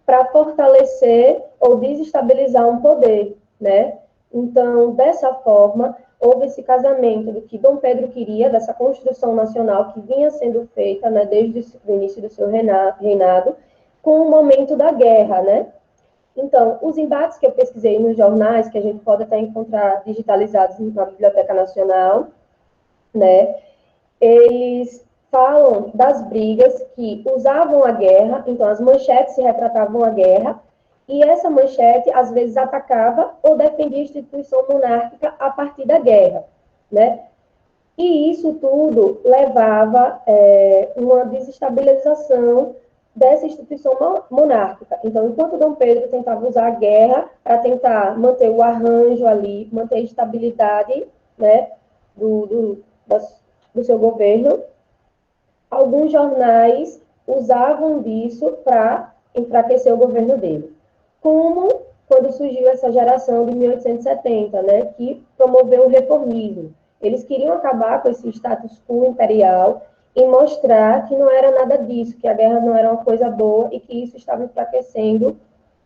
para fortalecer ou desestabilizar um poder, né? Então, dessa forma, houve esse casamento do que Dom Pedro queria, dessa construção nacional que vinha sendo feita, né, desde o início do seu reinado, com o momento da guerra, né? Então, os embates que eu pesquisei nos jornais, que a gente pode até encontrar digitalizados na Biblioteca Nacional, né, eles falam das brigas que usavam a guerra, então as manchetes se retratavam a guerra, e essa manchete, às vezes, atacava ou defendia a instituição monárquica a partir da guerra, né? E isso tudo levava uma desestabilização dessa instituição monárquica. Então, enquanto Dom Pedro tentava usar a guerra para tentar manter o arranjo ali, manter a estabilidade, né, do seu governo, alguns jornais usavam disso para enfraquecer o governo dele. Como quando surgiu essa geração de 1870, né, que promoveu o reformismo. Eles queriam acabar com esse status quo imperial e mostrar que não era nada disso, que a guerra não era uma coisa boa e que isso estava enfraquecendo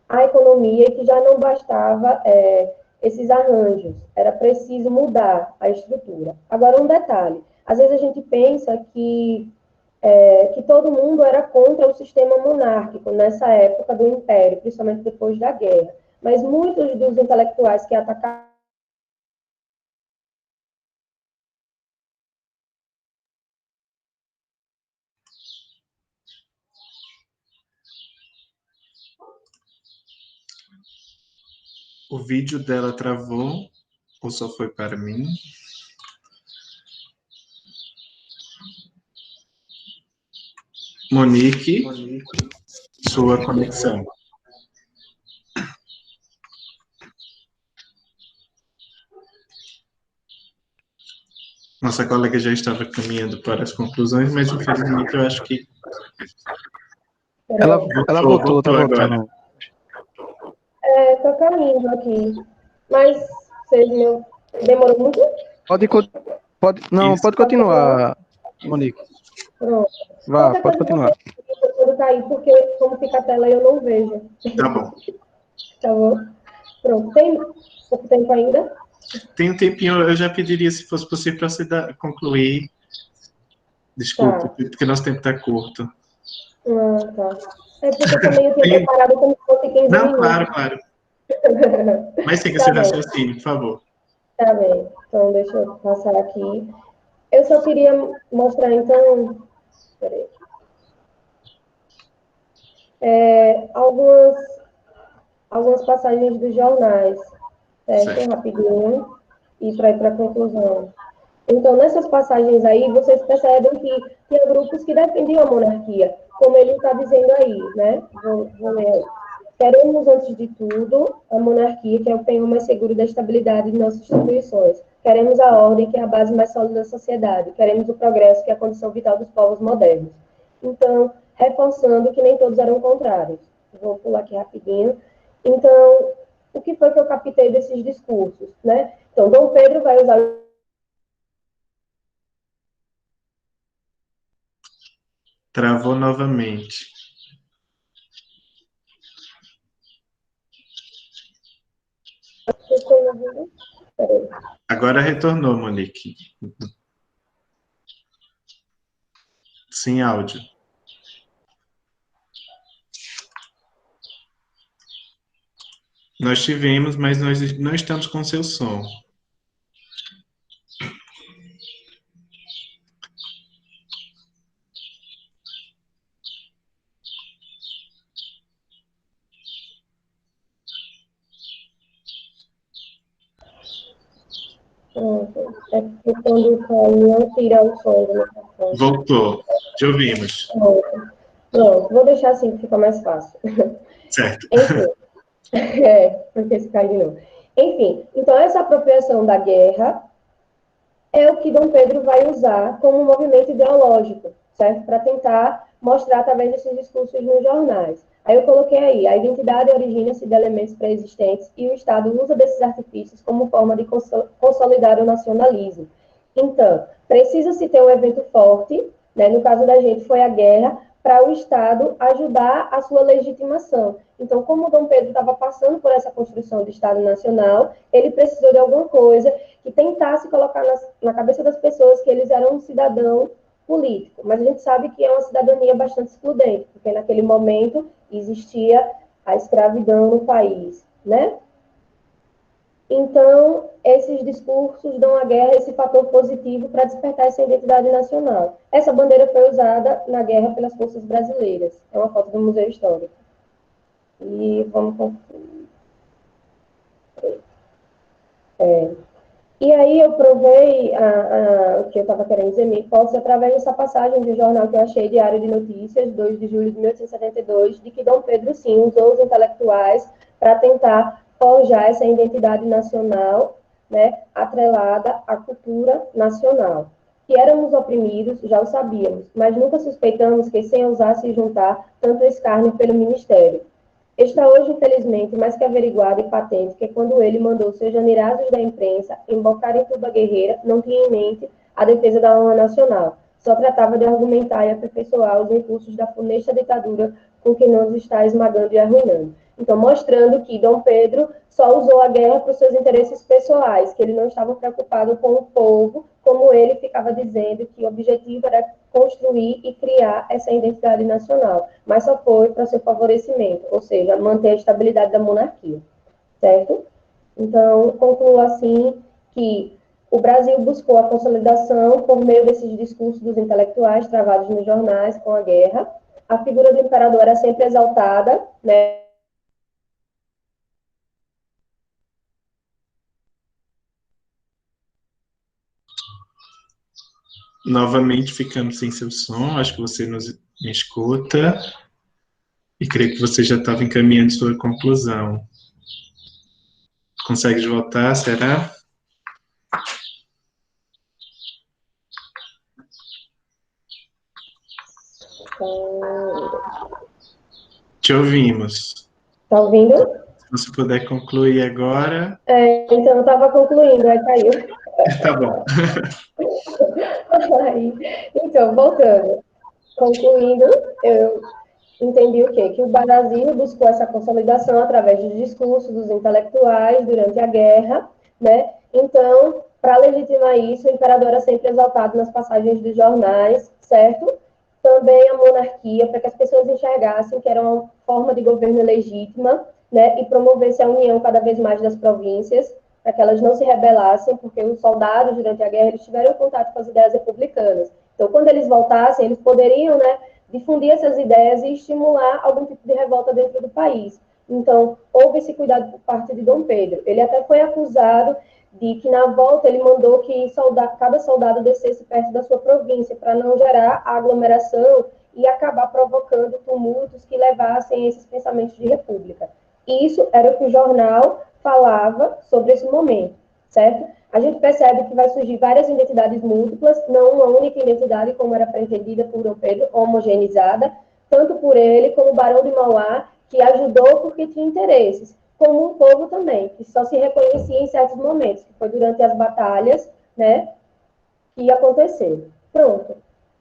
a economia e que já não bastava esses arranjos, era preciso mudar a estrutura. Agora, um detalhe, às vezes a gente pensa que todo mundo era contra o sistema monárquico nessa época do Império, principalmente depois da guerra, mas muitos dos intelectuais que atacaram O vídeo dela travou, ou só foi para mim? Monique, sua conexão. Nossa colega já estava caminhando para as conclusões, mas infelizmente eu acho que ela voltou, tá voltando. Tô caminhando aqui, mas vocês não demorou muito? Pode continuar, Monique. Pronto. Pode continuar. Quando cair, porque como fica a tela eu não vejo. Tá bom. Tá bom? Pronto. Tem pouco tempo ainda? Tem um tempinho, eu já pediria, se fosse possível, para você concluir. Desculpe, porque nosso tempo está curto. Tá. É porque também eu tinha preparado como se fosse 15 minutos. Não, claro. Mas siga esse raciocínio, por favor. Tá bem. Então, deixa eu passar aqui. Eu só queria mostrar, então... Peraí. Algumas passagens dos jornais, certo? Rapidinho. E para ir para a conclusão. Então, nessas passagens aí, vocês percebem que tinha grupos que defendiam a monarquia, como ele está dizendo aí, né? Vou ler aí. Queremos, antes de tudo, a monarquia, que é o penhor mais seguro da estabilidade de nossas instituições. Queremos a ordem, que é a base mais sólida da sociedade. Queremos o progresso, que é a condição vital dos povos modernos. Então, reforçando que nem todos eram contrários. Vou pular aqui rapidinho. Então, o que foi que eu captei desses discursos, né? Então, Dom Pedro vai usar... Travou novamente. Agora retornou, Monique. Sem áudio. Nós tivemos, mas nós não estamos com seu som. Pronto. É porque quando o caminhão tira o som do microfone. Voltou. Te ouvimos. Pronto. Vou deixar assim que fica mais fácil. Certo. Enfim. Porque se cai de novo. Enfim, então essa apropriação da guerra é o que Dom Pedro vai usar como um movimento ideológico, certo? Para tentar mostrar através desses discursos nos jornais. Aí eu coloquei aí, a identidade origina-se de elementos pré-existentes e o Estado usa desses artifícios como forma de consolidar o nacionalismo. Então, precisa-se ter um evento forte, né? No caso da gente foi a guerra, para o Estado ajudar a sua legitimação. Então, como Dom Pedro estava passando por essa construção do Estado Nacional, ele precisou de alguma coisa que tentasse colocar na cabeça das pessoas que eles eram um cidadão político. Mas a gente sabe que é uma cidadania bastante excludente, porque naquele momento existia a escravidão no país, né? Então, esses discursos dão à guerra esse fator positivo para despertar essa identidade nacional. Essa bandeira foi usada na guerra pelas forças brasileiras. É uma foto do Museu Histórico. E vamos concluir. E aí eu provei o que eu estava querendo dizer, minha hipótese, através dessa passagem de um jornal que eu achei, Diário de Notícias, 2 de julho de 1872, de que Dom Pedro, sim, usou os intelectuais para tentar forjar essa identidade nacional, né, atrelada à cultura nacional. Que éramos oprimidos, já o sabíamos, mas nunca suspeitamos que, sem ousar se juntar, tanto escárnio pelo ministério. Está hoje, infelizmente, mais que averiguado e patente que quando ele mandou seus janirados da imprensa embocarem Cuba Guerreira, não tinha em mente a defesa da honra nacional. Só tratava de argumentar e aperfeiçoar os impulsos da funesta ditadura com que nos está esmagando e arruinando. Então, mostrando que Dom Pedro só usou a guerra para os seus interesses pessoais, que ele não estava preocupado com o povo, como ele ficava dizendo que o objetivo era construir e criar essa identidade nacional, mas só foi para seu favorecimento, ou seja, manter a estabilidade da monarquia, certo? Então, concluo assim que o Brasil buscou a consolidação por meio desses discursos dos intelectuais travados nos jornais com a guerra. A figura do imperador era sempre exaltada, né? Novamente ficamos sem seu som, acho que você nos escuta e creio que você já estava encaminhando sua conclusão. Consegue voltar, será? Te ouvimos. Tá ouvindo? Se você puder concluir agora. Então eu estava concluindo, aí caiu. Tá bom. Então, voltando. Concluindo, eu entendi o quê? Que o Brasil buscou essa consolidação através dos discursos dos intelectuais durante a guerra, né? Então, para legitimar isso, o imperador era sempre exaltado nas passagens dos jornais, certo? Também a monarquia, para que as pessoas enxergassem que era uma forma de governo legítima, né? E promovesse a união cada vez mais das províncias, para que elas não se rebelassem, porque os soldados, durante a guerra, eles tiveram contato com as ideias republicanas. Então, quando eles voltassem, eles poderiam, né, difundir essas ideias e estimular algum tipo de revolta dentro do país. Então, houve esse cuidado por parte de Dom Pedro. Ele até foi acusado de que, na volta, ele mandou que cada soldado descesse perto da sua província, para não gerar aglomeração e acabar provocando tumultos que levassem a esses pensamentos de república. Isso era o que o jornal falava sobre esse momento, certo? A gente percebe que vai surgir várias identidades múltiplas, não uma única identidade, como era pretendida por Dom Pedro, homogeneizada, tanto por ele como o Barão de Mauá, que ajudou porque tinha interesses, como um povo também, que só se reconhecia em certos momentos, que foi durante as batalhas, né, que aconteceram. Pronto.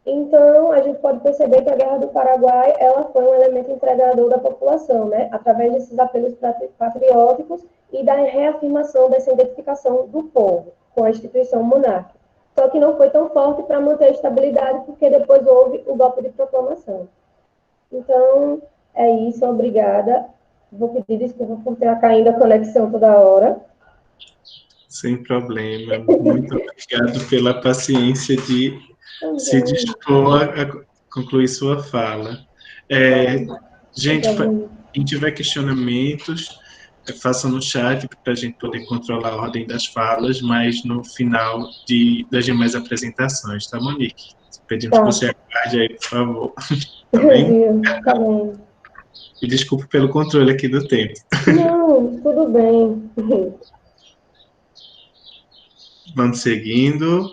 Então, a gente pode perceber que a Guerra do Paraguai, ela foi um elemento entregador da população, né, através desses apelos patrióticos e da reafirmação dessa identificação do povo com a instituição monárquica. Só que não foi tão forte para manter a estabilidade, porque depois houve o golpe de proclamação. Então, é isso, obrigada. Vou pedir desculpa por ter caindo a conexão toda hora. Sem problema. Muito obrigado pela paciência de se dispor a concluir sua fala. Gente, quem tiver questionamentos, façam no chat para a gente poder controlar a ordem das falas, mas no final das demais apresentações, tá, Monique? Pedimos que você aguarde aí, por favor. Tá bem? Tá bem. E desculpe pelo controle aqui do tempo. Não, tudo bem. Vamos seguindo.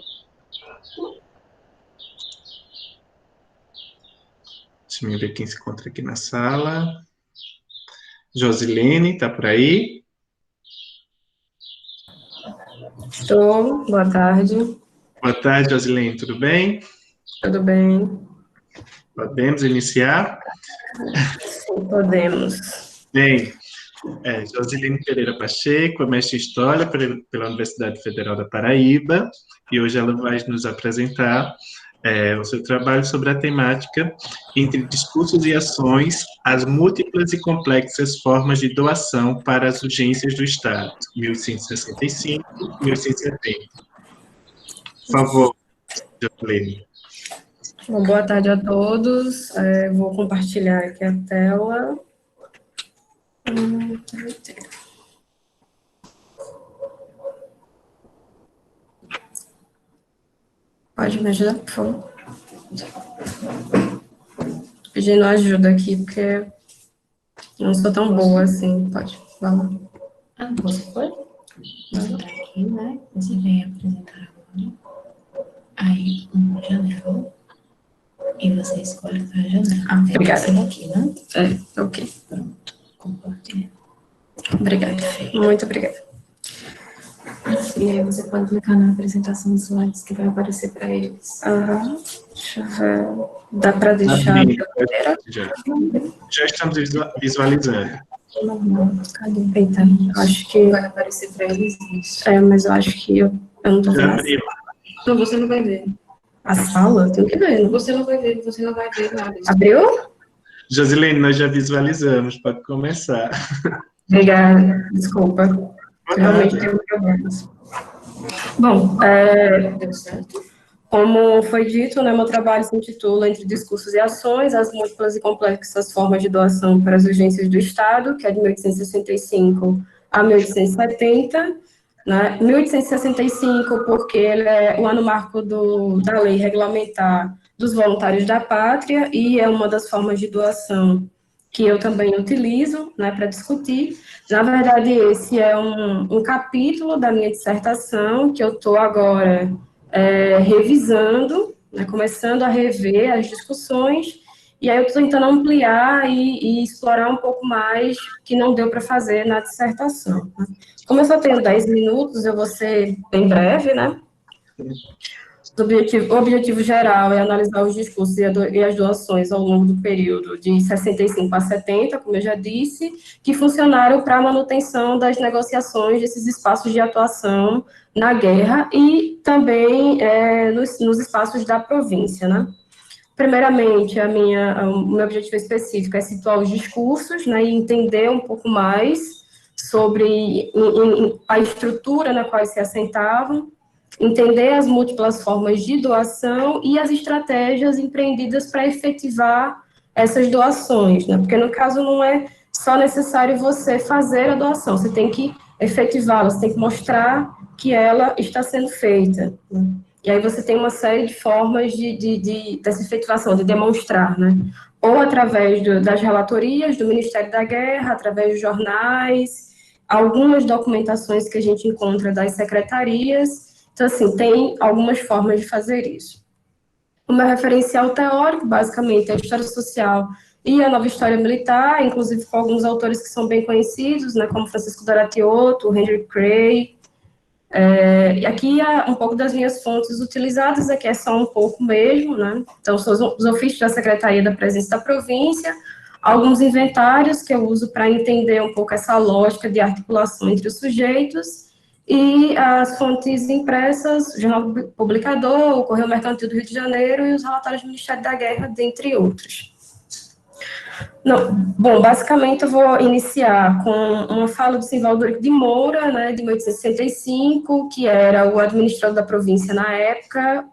Deixa eu ver quem se encontra aqui na sala. Josilene, tá por aí? Estou, boa tarde. Boa tarde, Josilene, tudo bem? Tudo bem. Podemos iniciar? Sim, podemos. Bem, Josilene Pereira Pacheco, é mestre em História pela Universidade Federal da Paraíba, e hoje ela vai nos apresentar o seu trabalho sobre a temática Entre Discursos e Ações, as múltiplas e complexas formas de doação para as urgências do Estado, 1865-1870. Por favor, Josilene. Bom, boa tarde a todos. Vou compartilhar aqui a tela. Pode me ajudar, por favor? Pedindo ajuda aqui, porque não sou tão boa assim. Pode, vamos. Você pode? Entrar aqui, né? Você vem apresentar agora. Aí, uma janela. E você escolhe a janela. Obrigada. Essa daqui, né? Ok. Pronto. Compartilhar. Obrigada. Muito obrigada. E aí você pode clicar na apresentação dos slides que vai aparecer para eles. Deixa eu ver. Dá para deixar. Já estamos visualizando. Normal. Cadê? Eita, acho que. Vai aparecer para eles isso. Mas eu acho que eu não estou vendo. Não, você não vai ver. A sala? Eu tenho que ver. Você não vai ver nada. Abriu? Josilene, nós já visualizamos, pode começar. Obrigada, desculpa. Realmente tenho problemas. Bom, Deu certo? como foi dito, né, meu trabalho se intitula Entre Discursos e Ações, as múltiplas e complexas formas de doação para as urgências do Estado, que é de 1865 a 1870, né? 1865 porque ele é o ano marco da lei regulamentar dos voluntários da pátria e é uma das formas de doação que eu também utilizo, né, para discutir. Na verdade, esse é um capítulo da minha dissertação que eu estou agora revisando, né, começando a rever as discussões, e aí eu estou tentando ampliar e explorar um pouco mais que não deu para fazer na dissertação. Né? Como eu só tenho 10 minutos, eu vou ser bem breve, né? O objetivo geral é analisar os discursos e as doações ao longo do período de 65 a 70, como eu já disse, que funcionaram para a manutenção das negociações desses espaços de atuação na guerra e também nos espaços da província, né? Primeiramente, o meu objetivo específico é situar os discursos, né, e entender um pouco mais sobre a estrutura na qual se assentavam, entender as múltiplas formas de doação e as estratégias empreendidas para efetivar essas doações, né? Porque no caso não é só necessário você fazer a doação, você tem que efetivá-la, você tem que mostrar que ela está sendo feita, né? E aí você tem uma série de formas dessa efetivação, de demonstrar, né? Ou através das relatorias do Ministério da Guerra, através dos jornais, algumas documentações que a gente encontra das secretarias. Então, assim, tem algumas formas de fazer isso. O meu referencial teórico, basicamente, é a história social e a nova história militar, inclusive com alguns autores que são bem conhecidos, né, como Francisco Doratioto, Henry Cray. E aqui um pouco das minhas fontes utilizadas, aqui é só um pouco mesmo, né? Então, são os ofícios da Secretaria da Presidência da Província, alguns inventários que eu uso para entender um pouco essa lógica de articulação entre os sujeitos, e as fontes impressas, o Jornal Publicador, o Correio Mercantil do Rio de Janeiro e os relatórios do Ministério da Guerra, dentre outros. Bom, basicamente eu vou iniciar com uma fala do Simvaldo Eurico de Moura, né, de 1865, que era o administrador da província na época,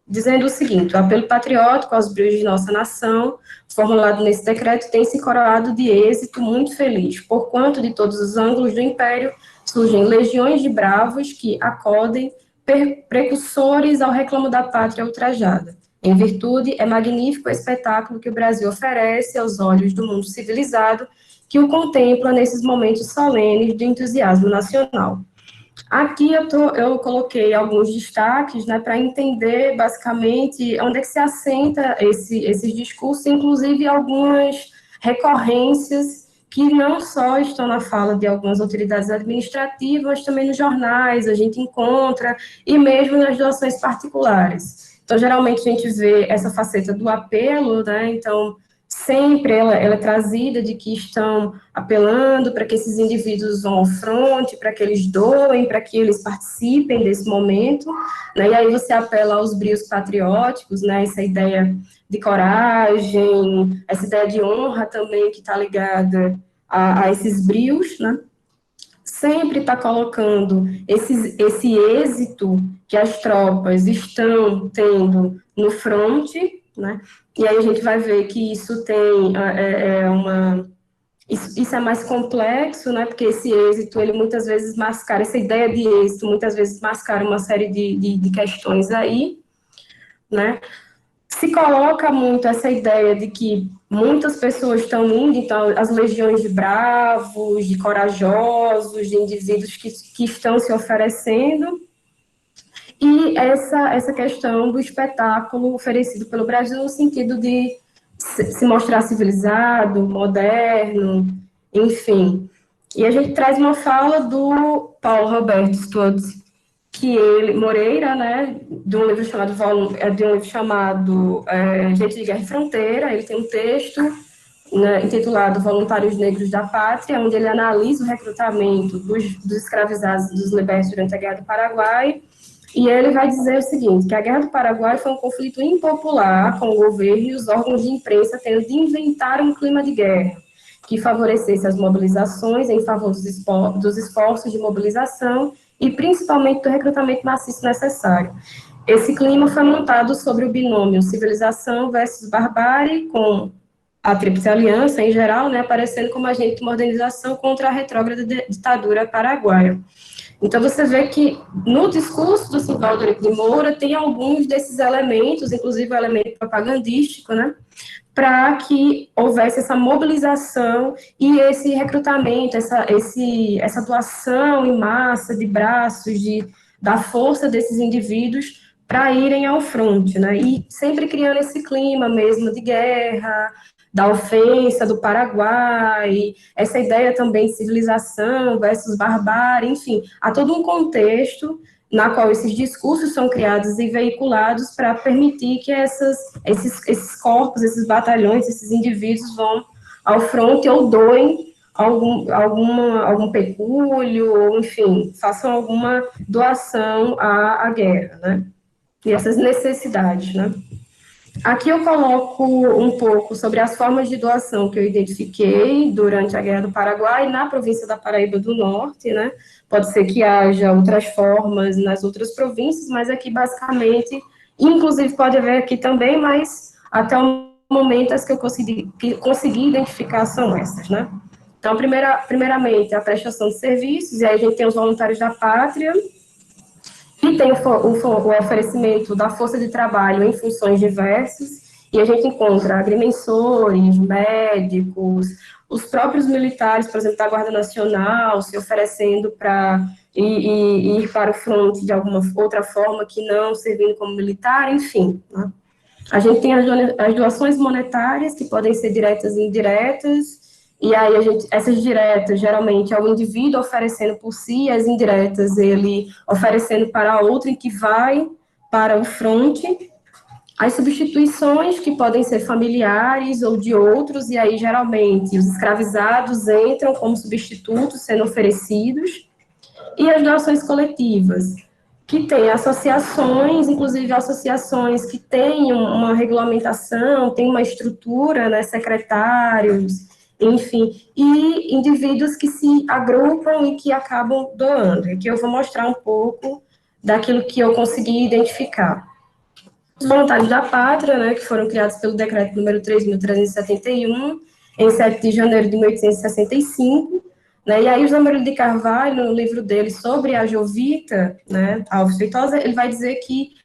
dizendo o seguinte: o apelo patriótico aos brilhos de nossa nação, formulado nesse decreto, tem se coroado de êxito muito feliz, porquanto de todos os ângulos do império surgem legiões de bravos que acodem precursores ao reclamo da pátria ultrajada. Em virtude, é magnífico o espetáculo que o Brasil oferece aos olhos do mundo civilizado, que o contempla nesses momentos solenes de entusiasmo nacional. Aqui eu coloquei alguns destaques, né, para entender, basicamente, onde é que se assenta esses discursos, inclusive algumas recorrências que não só estão na fala de algumas autoridades administrativas, mas também nos jornais a gente encontra, e mesmo nas doações particulares. Então, geralmente, a gente vê essa faceta do apelo, né? Então, sempre ela é trazida de que estão apelando para que esses indivíduos vão ao fronte, para que eles doem, para que eles participem desse momento, né? E aí você apela aos brios patrióticos, né? Essa ideia de coragem, essa ideia de honra também que está ligada a esses brios, né? Sempre está colocando esse êxito que as tropas estão tendo no fronte, né? E aí a gente vai ver que isso tem isso é mais complexo, né? Porque esse êxito, ele muitas vezes mascara, essa ideia de êxito, muitas vezes mascara uma série de questões aí, né? Se coloca muito essa ideia de que muitas pessoas estão indo, então, as legiões de bravos, de corajosos, de indivíduos que estão se oferecendo, e essa questão do espetáculo oferecido pelo Brasil no sentido de se mostrar civilizado, moderno, enfim. E a gente traz uma fala do Paulo Roberto Stutz, Moreira, né, de um livro chamado Gente de Guerra e Fronteira. Ele tem um texto, né, intitulado Voluntários Negros da Pátria, onde ele analisa o recrutamento dos escravizados dos libertos durante a Guerra do Paraguai, e ele vai dizer o seguinte, que a Guerra do Paraguai foi um conflito impopular com o governo e os órgãos de imprensa tendo de inventar um clima de guerra que favorecesse as mobilizações em favor dos esforços de mobilização e principalmente do recrutamento maciço necessário. Esse clima foi montado sobre o binômio civilização versus barbárie, com a Tríplice Aliança, em geral, né, aparecendo como agente de modernização contra a retrógrada ditadura paraguaia. Então, você vê que no discurso do Simvaldo de Moura tem alguns desses elementos, inclusive o elemento propagandístico, né, para que houvesse essa mobilização e esse recrutamento, essa doação em massa de braços, da força desses indivíduos para irem ao fronte, né? E sempre criando esse clima mesmo de guerra, da ofensa do Paraguai, essa ideia também de civilização versus barbárie, enfim, há todo um contexto na qual esses discursos são criados e veiculados para permitir que esses corpos, esses batalhões, esses indivíduos vão ao fronte ou doem algum pecúlio, ou, enfim, façam alguma doação à guerra, né? E essas necessidades, né? Aqui eu coloco um pouco sobre as formas de doação que eu identifiquei durante a Guerra do Paraguai na província da Paraíba do Norte, né? Pode ser que haja outras formas nas outras províncias, mas aqui basicamente, inclusive pode haver aqui também, mas até o momento as que eu consegui identificar são essas, né? Então, primeiramente, a prestação de serviços, e aí a gente tem os voluntários da pátria, e tem o oferecimento da força de trabalho em funções diversas, e a gente encontra agrimensores, médicos, os próprios militares, por exemplo, da Guarda Nacional, se oferecendo para ir para o fronte de alguma outra forma que não servindo como militar, enfim, né? A gente tem as doações monetárias, que podem ser diretas e indiretas, e aí essas diretas, geralmente, é o indivíduo oferecendo por si, as indiretas, ele oferecendo para outro que vai para o fronte. As substituições, que podem ser familiares ou de outros, e aí, geralmente, os escravizados entram como substitutos sendo oferecidos. E as doações coletivas, que tem associações, inclusive associações que têm uma regulamentação, têm uma estrutura, né, secretários, enfim, e indivíduos que se agrupam e que acabam doando. Aqui eu vou mostrar um pouco daquilo que eu consegui identificar. Os voluntários da pátria, né, que foram criados pelo decreto número 3.371, em 7 de janeiro de 1865, né, e aí o José Murilo de Carvalho, no livro dele sobre a Jovita, né, Alves Feitosa, ele vai dizer que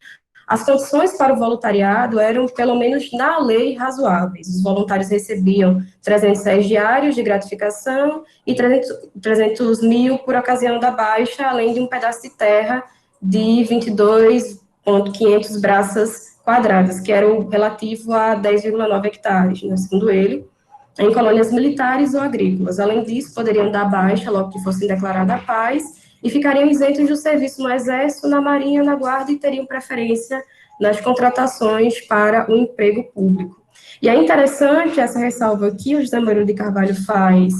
as condições para o voluntariado eram, pelo menos na lei, razoáveis. Os voluntários recebiam 300 réis diários de gratificação e 300 mil por ocasião da baixa, além de um pedaço de terra de 22.500 braças quadradas, que era o relativo a 10,9 hectares, né, segundo ele, em colônias militares ou agrícolas. Além disso, poderiam dar baixa logo que fossem declarada a paz, e ficariam isentos do serviço no Exército, na Marinha, na Guarda, e teriam preferência nas contratações para o emprego público. E é interessante essa ressalva que o José Murilo de Carvalho faz,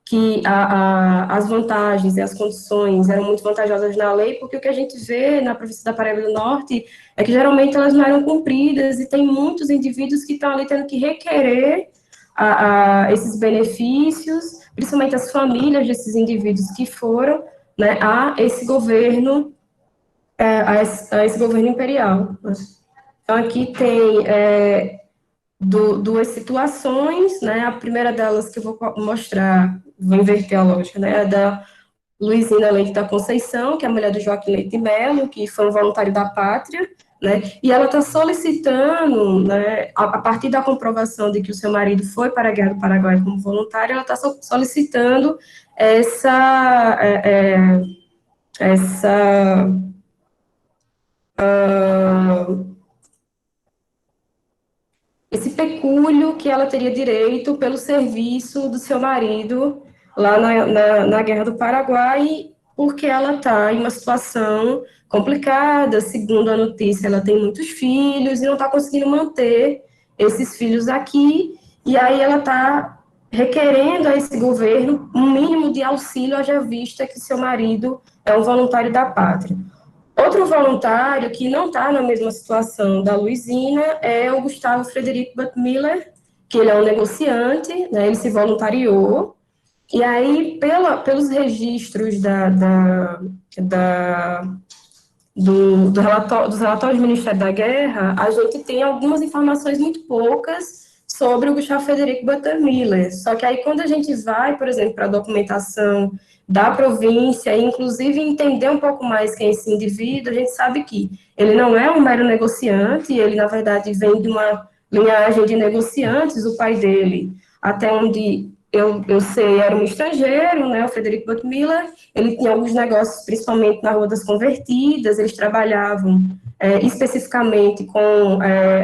que as vantagens e as condições eram muito vantajosas na lei, porque o que a gente vê na província da Paraíba do Norte é que geralmente elas não eram cumpridas e tem muitos indivíduos que estão ali tendo que requerer esses benefícios, principalmente as famílias desses indivíduos que foram, né, a esse governo imperial. Então, aqui tem duas situações, né, a primeira delas que eu vou mostrar, vou inverter a lógica, né, é da Luizina Leite da Conceição, que é a mulher do Joaquim Leite de Mello, que foi um voluntário da pátria, né, e ela está solicitando, né, a partir da comprovação de que o seu marido foi para a Guerra do Paraguai como voluntário, ela está solicitando esse pecúlio que ela teria direito pelo serviço do seu marido lá na Guerra do Paraguai, porque ela está em uma situação complicada, segundo a notícia, ela tem muitos filhos e não está conseguindo manter esses filhos aqui, e aí ela está requerendo a esse governo um mínimo de auxílio, haja vista que seu marido é um voluntário da pátria. Outro voluntário que não está na mesma situação da Luizina é o Gustavo Frederico Buttmiller, que ele é um negociante, né, ele se voluntariou, e aí, pelos registros dos relatórios do Ministério da Guerra, a gente tem algumas informações muito poucas sobre o Gustavo Frederico Buttmiller. Só que aí, quando a gente vai, por exemplo, para a documentação da província, e inclusive entender um pouco mais quem é esse indivíduo, a gente sabe que ele não é um mero negociante, ele, na verdade, vem de uma linhagem de negociantes, o pai dele, até onde eu sei, era um estrangeiro, né, o Frederico Buttmiller, ele tinha alguns negócios, principalmente na Rua das Convertidas, eles trabalhavam especificamente com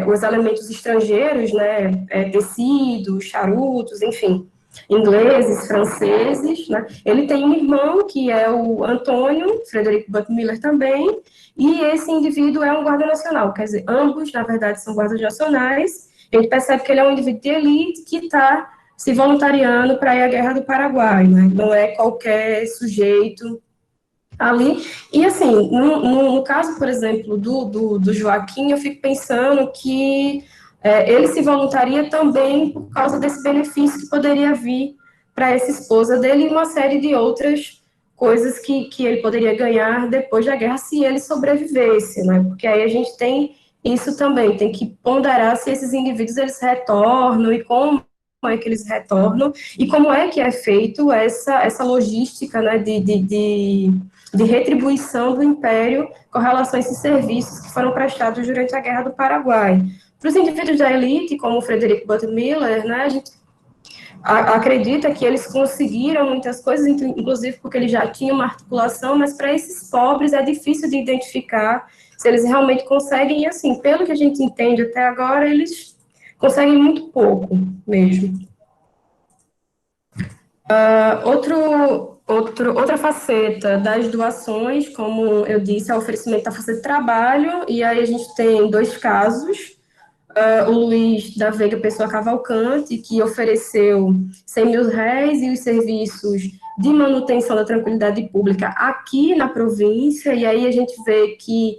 os elementos estrangeiros, né, tecidos, charutos, enfim, ingleses, franceses, né? Ele tem um irmão, que é o Antônio Frederico Buttmiller também, e esse indivíduo é um guarda nacional, quer dizer, ambos, na verdade, são guardas nacionais. A gente percebe que ele é um indivíduo de elite que está se voluntariando para ir à Guerra do Paraguai, né? Não é qualquer sujeito ali. E, assim, no caso, por exemplo, do Joaquim, eu fico pensando que ele se voluntaria também por causa desse benefício que poderia vir para essa esposa dele e uma série de outras coisas que ele poderia ganhar depois da guerra se ele sobrevivesse, né? Porque aí a gente tem isso também, tem que ponderar se esses indivíduos eles retornam e como é que eles retornam e como é que é feito essa logística, né, de retribuição do Império com relação a esses serviços que foram prestados durante a Guerra do Paraguai. Para os indivíduos da elite, como o Frederico Buttmiller, né, a gente acredita que eles conseguiram muitas coisas, inclusive porque eles já tinham uma articulação, mas para esses pobres é difícil de identificar se eles realmente conseguem, e assim, pelo que a gente entende até agora, eles conseguem muito pouco mesmo. Outra faceta das doações, como eu disse, é o oferecimento da força de trabalho, e aí a gente tem dois casos. O Luiz da Veiga Pessoa Cavalcante, que ofereceu 100 mil réis e os serviços de manutenção da tranquilidade pública aqui na província, e aí a gente vê que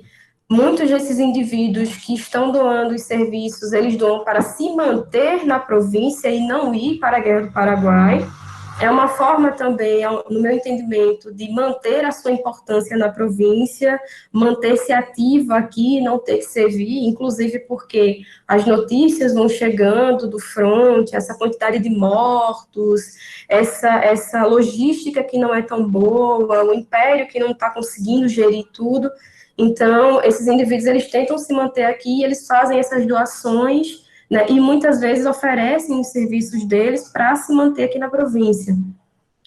muitos desses indivíduos que estão doando os serviços, eles doam para se manter na província e não ir para a Guerra do Paraguai. É uma forma também, no meu entendimento, de manter a sua importância na província, manter-se ativa aqui, não ter que servir, inclusive porque as notícias vão chegando do fronte, essa quantidade de mortos, essa logística que não é tão boa, o império que não está conseguindo gerir tudo. Então, esses indivíduos, eles tentam se manter aqui, eles fazem essas doações, né, e muitas vezes oferecem os serviços deles para se manter aqui na província.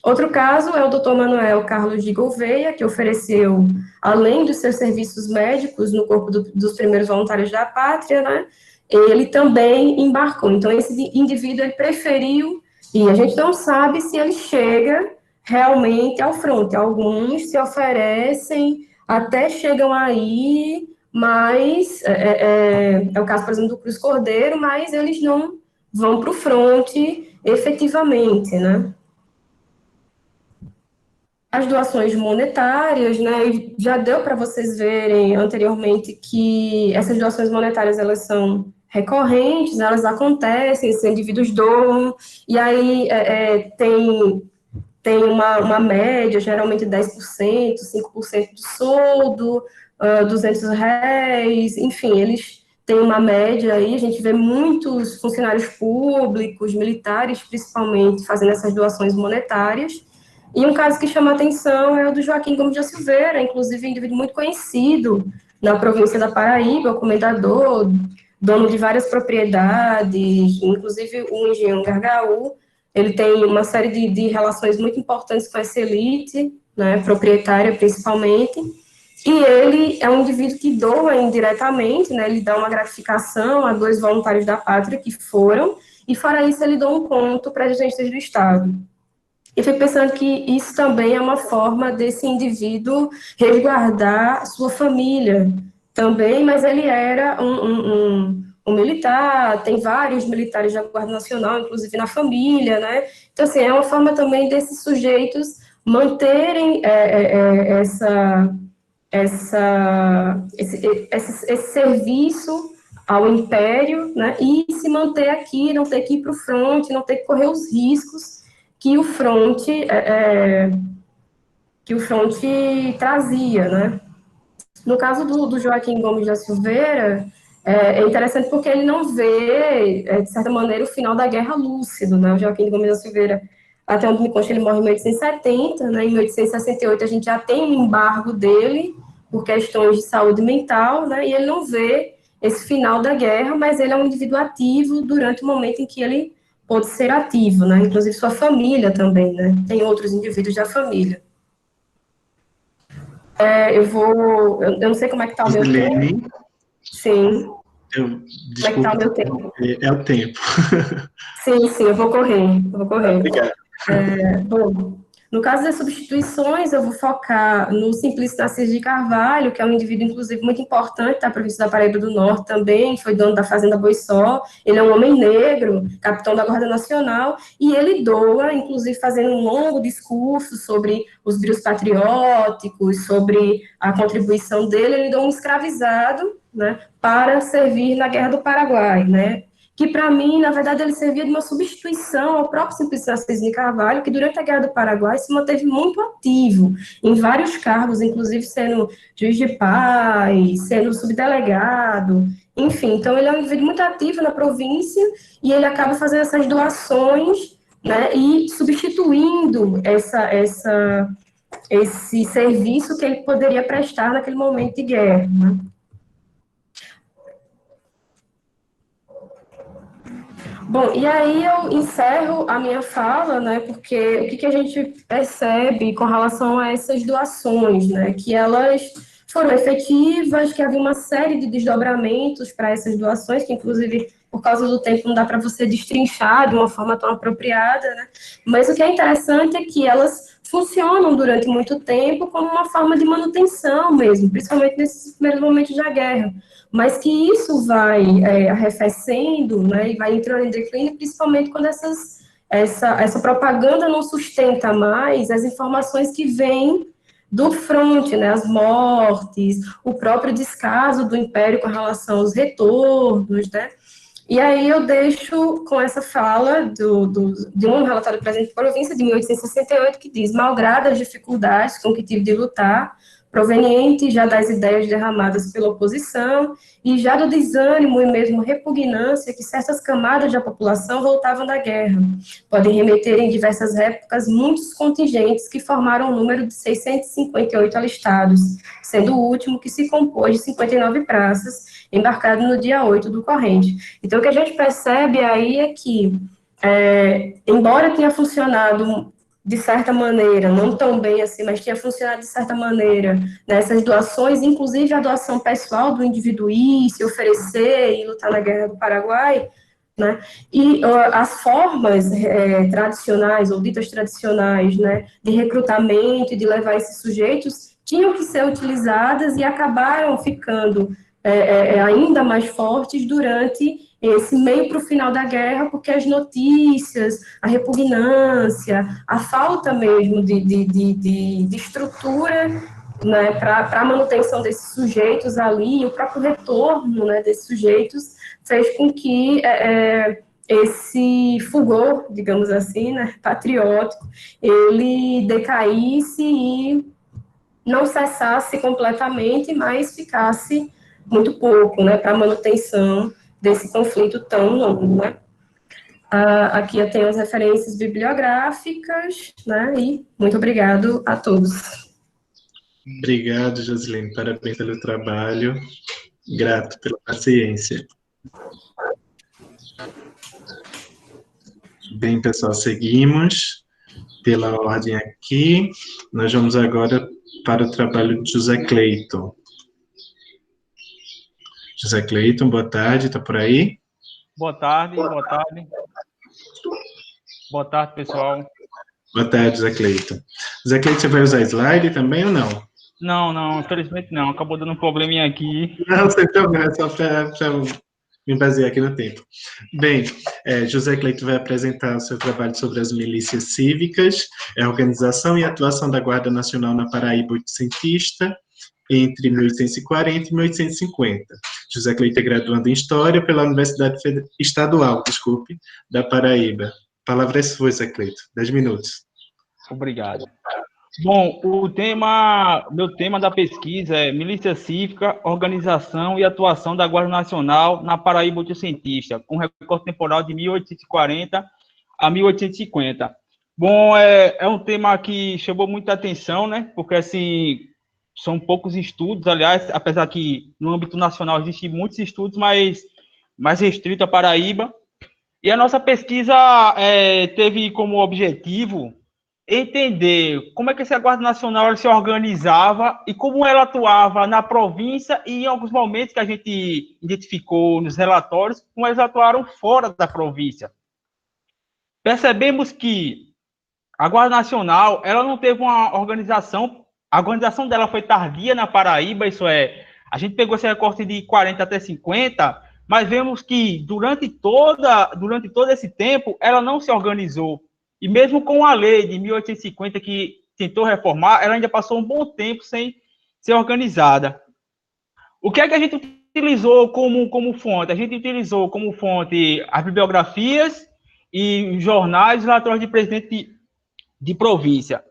Outro caso é o Dr. Manuel Carlos de Gouveia, que ofereceu, além dos seus serviços médicos no corpo dos primeiros voluntários da pátria, né, ele também embarcou. Então, esse indivíduo, ele preferiu, e a gente não sabe se ele chega realmente ao fronte. Alguns se oferecem, até chegam aí, mas é o caso, por exemplo, do Cruz Cordeiro, mas eles não vão para o fronte efetivamente, né? As doações monetárias, né, já deu para vocês verem anteriormente que essas doações monetárias, elas são recorrentes, elas acontecem, esses indivíduos doam, e aí tem uma média, geralmente 10%, 5% do soldo, R$ 200, enfim, eles têm uma média aí, a gente vê muitos funcionários públicos, militares, principalmente, fazendo essas doações monetárias. E um caso que chama a atenção é o do Joaquim Gomes da Silveira, inclusive um indivíduo muito conhecido na província da Paraíba, o comendador, dono de várias propriedades, inclusive o engenho Gargaú. Ele tem uma série de relações muito importantes com essa elite, né, proprietária principalmente, e ele é um indivíduo que doa indiretamente, né, ele dá uma gratificação a 2 voluntários da pátria que foram, e fora isso ele doa um conto para as agências do Estado. E fui pensando que isso também é uma forma desse indivíduo resguardar sua família também, mas ele era um militar, tem vários militares da Guarda Nacional, inclusive na família, né? Então, assim, é uma forma também desses sujeitos manterem esse serviço ao império, né? E se manter aqui, não ter que ir para o fronte, não ter que correr os riscos que o fronte trazia, né? No caso do Joaquim Gomes da Silveira, é interessante porque ele não vê, de certa maneira, o final da Guerra lúcido, né? O Joaquim Gomes da Silveira, até onde me consta, ele morre em 1870, né? Em 1868 a gente já tem um embargo dele por questões de saúde mental, né? E ele não vê esse final da guerra, mas ele é um indivíduo ativo durante o momento em que ele pode ser ativo, né? Inclusive sua família também, né? Tem outros indivíduos da família. Eu não sei como é que está o meu tempo. Sim. Como é que está o meu tempo? É o tempo. Sim, eu vou correr. Obrigado. Bom, no caso das substituições, eu vou focar no Simplício Narciso de Carvalho, que é um indivíduo, inclusive, muito importante da província da Paraíba do Norte também, foi dono da Fazenda Boiçó, ele é um homem negro, capitão da Guarda Nacional, e ele doa, inclusive, fazendo um longo discurso sobre os bríos patrióticos, sobre a contribuição dele, ele doa um escravizado, né, para servir na Guerra do Paraguai, né, que para mim, na verdade, ele servia de uma substituição ao próprio Simplício Narciso de Carvalho, que durante a Guerra do Paraguai se manteve muito ativo em vários cargos, inclusive sendo juiz de paz, sendo subdelegado, enfim. Então, ele é um indivíduo muito ativo na província e ele acaba fazendo essas doações, né, e substituindo esse serviço que ele poderia prestar naquele momento de guerra, né? Bom, e aí eu encerro a minha fala, né, porque o que a gente percebe com relação a essas doações, né, que elas foram efetivas, que havia uma série de desdobramentos para essas doações, que inclusive, por causa do tempo, não dá para você destrinchar de uma forma tão apropriada, né, mas o que é interessante é que elas funcionam durante muito tempo como uma forma de manutenção mesmo, principalmente nesses primeiros momentos da guerra, mas que isso vai arrefecendo, né, e vai entrando em declínio, principalmente quando essa propaganda não sustenta mais as informações que vêm do fronte, né, as mortes, o próprio descaso do Império com relação aos retornos, né, e aí eu deixo com essa fala de um relatório do presidente da província de 1868, que diz: malgrado as dificuldades com que tive de lutar, proveniente já das ideias derramadas pela oposição e já do desânimo e mesmo repugnância que certas camadas da população voltavam da guerra. Podem remeter em diversas épocas muitos contingentes que formaram um número de 658 alistados, sendo o último que se compôs de 59 praças, embarcado no dia 8 do corrente. Então, o que a gente percebe aí é que, embora tenha funcionado de certa maneira, não tão bem assim, mas tinha funcionado de certa maneira nessas doações, inclusive a doação pessoal do indivíduo ir, se oferecer e lutar na Guerra do Paraguai, né? E as formas tradicionais, ou ditas tradicionais, né, de recrutamento e de levar esses sujeitos tinham que ser utilizadas e acabaram ficando ainda mais fortes durante esse meio para o final da guerra, porque as notícias, a repugnância, a falta mesmo de estrutura, né, para a manutenção desses sujeitos ali, o próprio retorno, né, desses sujeitos, fez com que esse fulgor, digamos assim, né, patriótico, ele decaísse e não cessasse completamente, mas ficasse muito pouco, né, para a manutenção desse conflito tão longo, né. Aqui eu tenho as referências bibliográficas, né, e muito obrigado a todos. Obrigado, Josilene. Parabéns pelo trabalho. Grato pela paciência. Bem, pessoal, seguimos pela ordem aqui. Nós vamos agora para o trabalho de José Cleiton. José Cleiton, boa tarde, está por aí? Boa tarde, boa tarde. Boa tarde, pessoal. Boa tarde, José Cleiton. José Cleiton, você vai usar slide também ou não? Não, infelizmente não. Acabou dando um probleminha aqui. Não, sem problema, é só para me basear aqui no tempo. Bem, José Cleiton vai apresentar o seu trabalho sobre as milícias cívicas, a organização e atuação da Guarda Nacional na Paraíba oitocentista, entre 1840 e 1850. José Cleiton é graduando em História pela Universidade Estadual, da Paraíba. A palavra é sua, José Cleiton. 10 minutos. Obrigado. Bom, meu tema da pesquisa é Milícia Cívica, Organização e Atuação da Guarda Nacional na Paraíba oitocentista, com recorte temporal de 1840 a 1850. Bom, é um tema que chamou muita atenção, né? Porque, assim, são poucos estudos, aliás, apesar que no âmbito nacional existem muitos estudos, mas mais restrito à Paraíba. E a nossa pesquisa teve como objetivo entender como é que essa Guarda Nacional se organizava e como ela atuava na província e em alguns momentos que a gente identificou nos relatórios, como eles atuaram fora da província. Percebemos que a Guarda Nacional, ela não teve uma organização, a organização dela foi tardia na Paraíba, isso é, a gente pegou esse recorte de 40 até 50, mas vemos que durante todo esse tempo, ela não se organizou. E mesmo com a lei de 1850 que tentou reformar, ela ainda passou um bom tempo sem ser organizada. O que é que a gente utilizou como fonte? A gente utilizou como fonte as bibliografias e jornais e relatórios de presidente de província.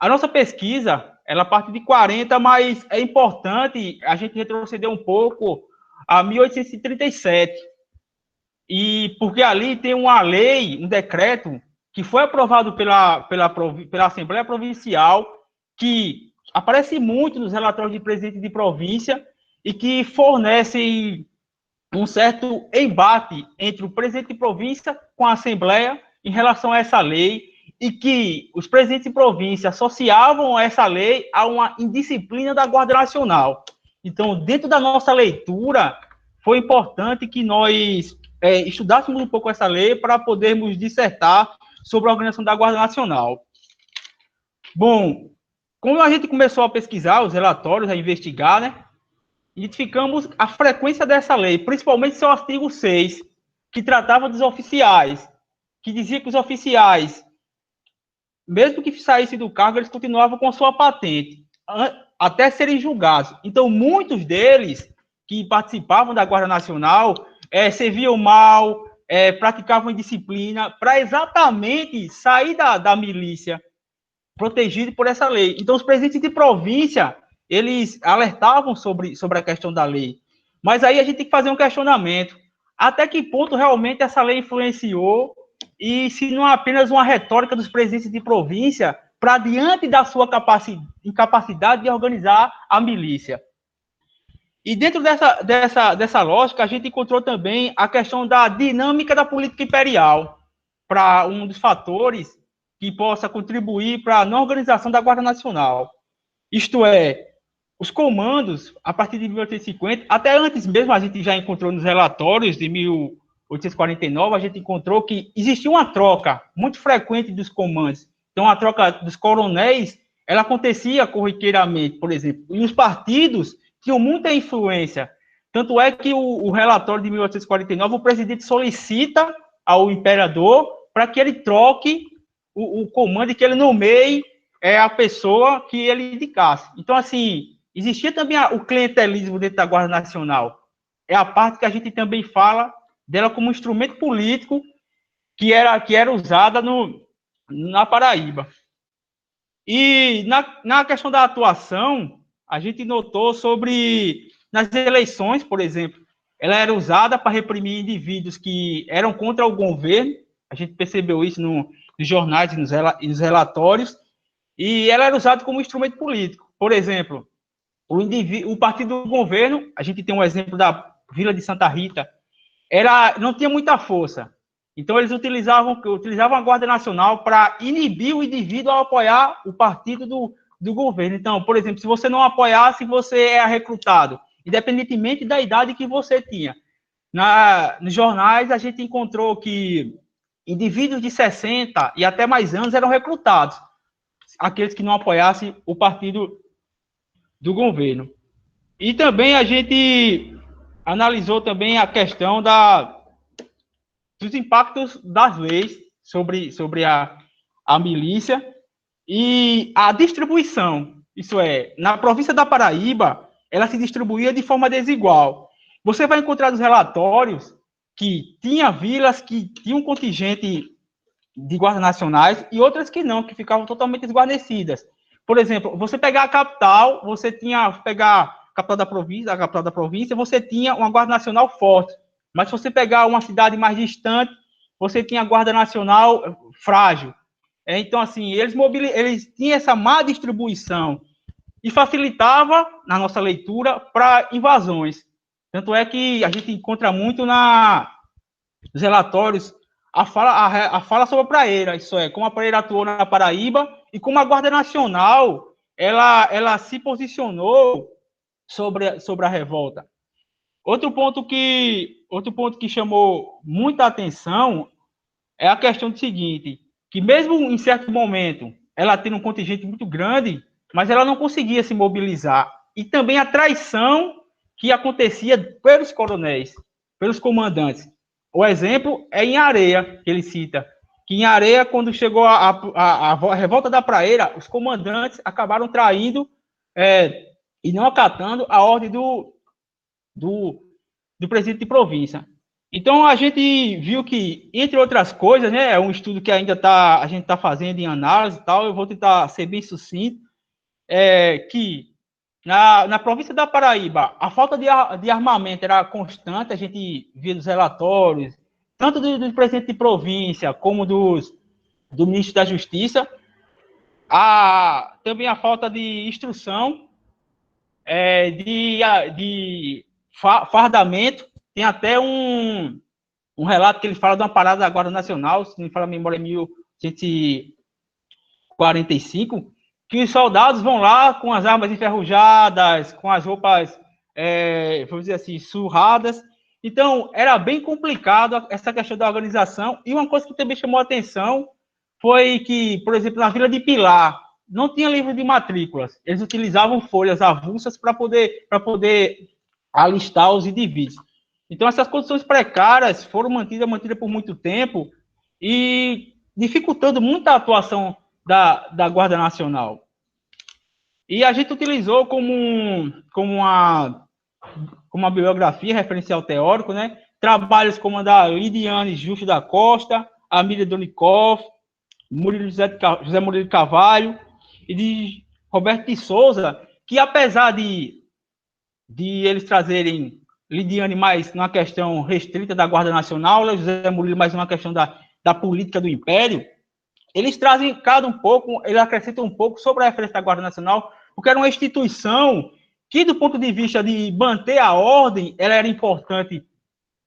A nossa pesquisa, ela parte de 40, mas é importante a gente retroceder um pouco a 1837. E porque ali tem uma lei, um decreto, que foi aprovado pela Assembleia Provincial, que aparece muito nos relatórios de presidente de província e que fornece um certo embate entre o presidente de província com a Assembleia em relação a essa lei e que os presidentes de província associavam essa lei a uma indisciplina da Guarda Nacional. Então, dentro da nossa leitura, foi importante que nós estudássemos um pouco essa lei para podermos dissertar sobre a organização da Guarda Nacional. Bom, quando a gente começou a pesquisar os relatórios, a investigar, né, identificamos a frequência dessa lei, principalmente seu artigo 6, que tratava dos oficiais, que dizia que os oficiais, mesmo que saíssem do cargo, eles continuavam com a sua patente, até serem julgados. Então, muitos deles que participavam da Guarda Nacional serviam mal, praticavam indisciplina, para exatamente sair da milícia, protegido por essa lei. Então, os presidentes de província, eles alertavam sobre a questão da lei. Mas aí a gente tem que fazer um questionamento. Até que ponto realmente essa lei influenciou e se não é apenas uma retórica dos presidentes de província para diante da sua incapacidade de organizar a milícia. E dentro dessa lógica, a gente encontrou também a questão da dinâmica da política imperial, para um dos fatores que possa contribuir para a não organização da Guarda Nacional. Isto é, os comandos, a partir de 1850, até antes mesmo a gente já encontrou nos relatórios de 1849, a gente encontrou que existia uma troca muito frequente dos comandos. Então, a troca dos coronéis ela acontecia corriqueiramente, por exemplo, e os partidos tinham muita influência. Tanto é que o relatório de 1849, o presidente solicita ao imperador para que ele troque o comando e que ele nomeie a pessoa que ele indicasse. Então, assim, existia também o clientelismo dentro da Guarda Nacional. É a parte que a gente também fala dela como instrumento político que era usada na Paraíba. E na questão da atuação, a gente notou nas eleições, por exemplo, ela era usada para reprimir indivíduos que eram contra o governo, a gente percebeu isso nos jornais e nos relatórios, e ela era usada como instrumento político. Por exemplo, o partido do governo, a gente tem um exemplo da Vila de Santa Rita, não tinha muita força. Então, eles utilizavam a Guarda Nacional para inibir o indivíduo a apoiar o partido do governo. Então, por exemplo, se você não apoiasse, você é recrutado, independentemente da idade que você tinha. Nos jornais, a gente encontrou que indivíduos de 60 e até mais anos eram recrutados, aqueles que não apoiassem o partido do governo. E também a gente analisou também a questão dos impactos das leis sobre a milícia e a distribuição. Isso é, na província da Paraíba, ela se distribuía de forma desigual. Você vai encontrar nos relatórios que tinha vilas que tinham um contingente de guardas nacionais e outras que não, que ficavam totalmente desguarnecidas. Por exemplo, você pegar a capital, pegar a capital da província, você tinha uma Guarda Nacional forte. Mas se você pegar uma cidade mais distante, você tinha a Guarda Nacional frágil. Então, assim, eles tinham essa má distribuição e facilitava, na nossa leitura, para invasões. Tanto é que a gente encontra muito nos relatórios a fala sobre a praeira, isso é, como a praeira atuou na Paraíba e como a Guarda Nacional ela se posicionou sobre a revolta. Outro ponto que chamou muita atenção é a questão do seguinte, que mesmo em certo momento ela tendo um contingente muito grande, mas ela não conseguia se mobilizar. E também a traição que acontecia pelos coronéis, pelos comandantes. O exemplo é em Areia, que ele cita, que em Areia, quando chegou a revolta da praeira, os comandantes acabaram traindo e não acatando a ordem do presidente de província. Então, a gente viu que, entre outras coisas, né, é um estudo que ainda a gente está fazendo em análise e tal, eu vou tentar ser bem sucinto, que na província da Paraíba, a falta de armamento era constante, a gente via nos relatórios, tanto do presidente de província, como do ministro da Justiça, também a falta de instrução, de fardamento. Tem até um relato que ele fala de uma parada da Guarda Nacional, se não me fala a memória, 1145, que os soldados vão lá com as armas enferrujadas, com as roupas, vamos dizer assim, surradas. Então, era bem complicado essa questão da organização. E uma coisa que também chamou a atenção foi que, por exemplo, na Vila de Pilar, não tinha livro de matrículas. Eles utilizavam folhas avulsas para poder alistar os indivíduos. Então, essas condições precárias foram mantidas por muito tempo e dificultando muito a atuação da Guarda Nacional. E a gente utilizou como uma bibliografia, referencial teórico, né, trabalhos como a da Lidiane Justo da Costa, Amília Donikoff, José Murilo Carvalho e de Roberto de Souza, que apesar de eles trazerem Lidiane mais numa questão restrita da Guarda Nacional, José Murilo mais numa questão da política do Império, eles trazem eles acrescentam um pouco sobre a referência da Guarda Nacional, porque era uma instituição que, do ponto de vista de manter a ordem, ela era importante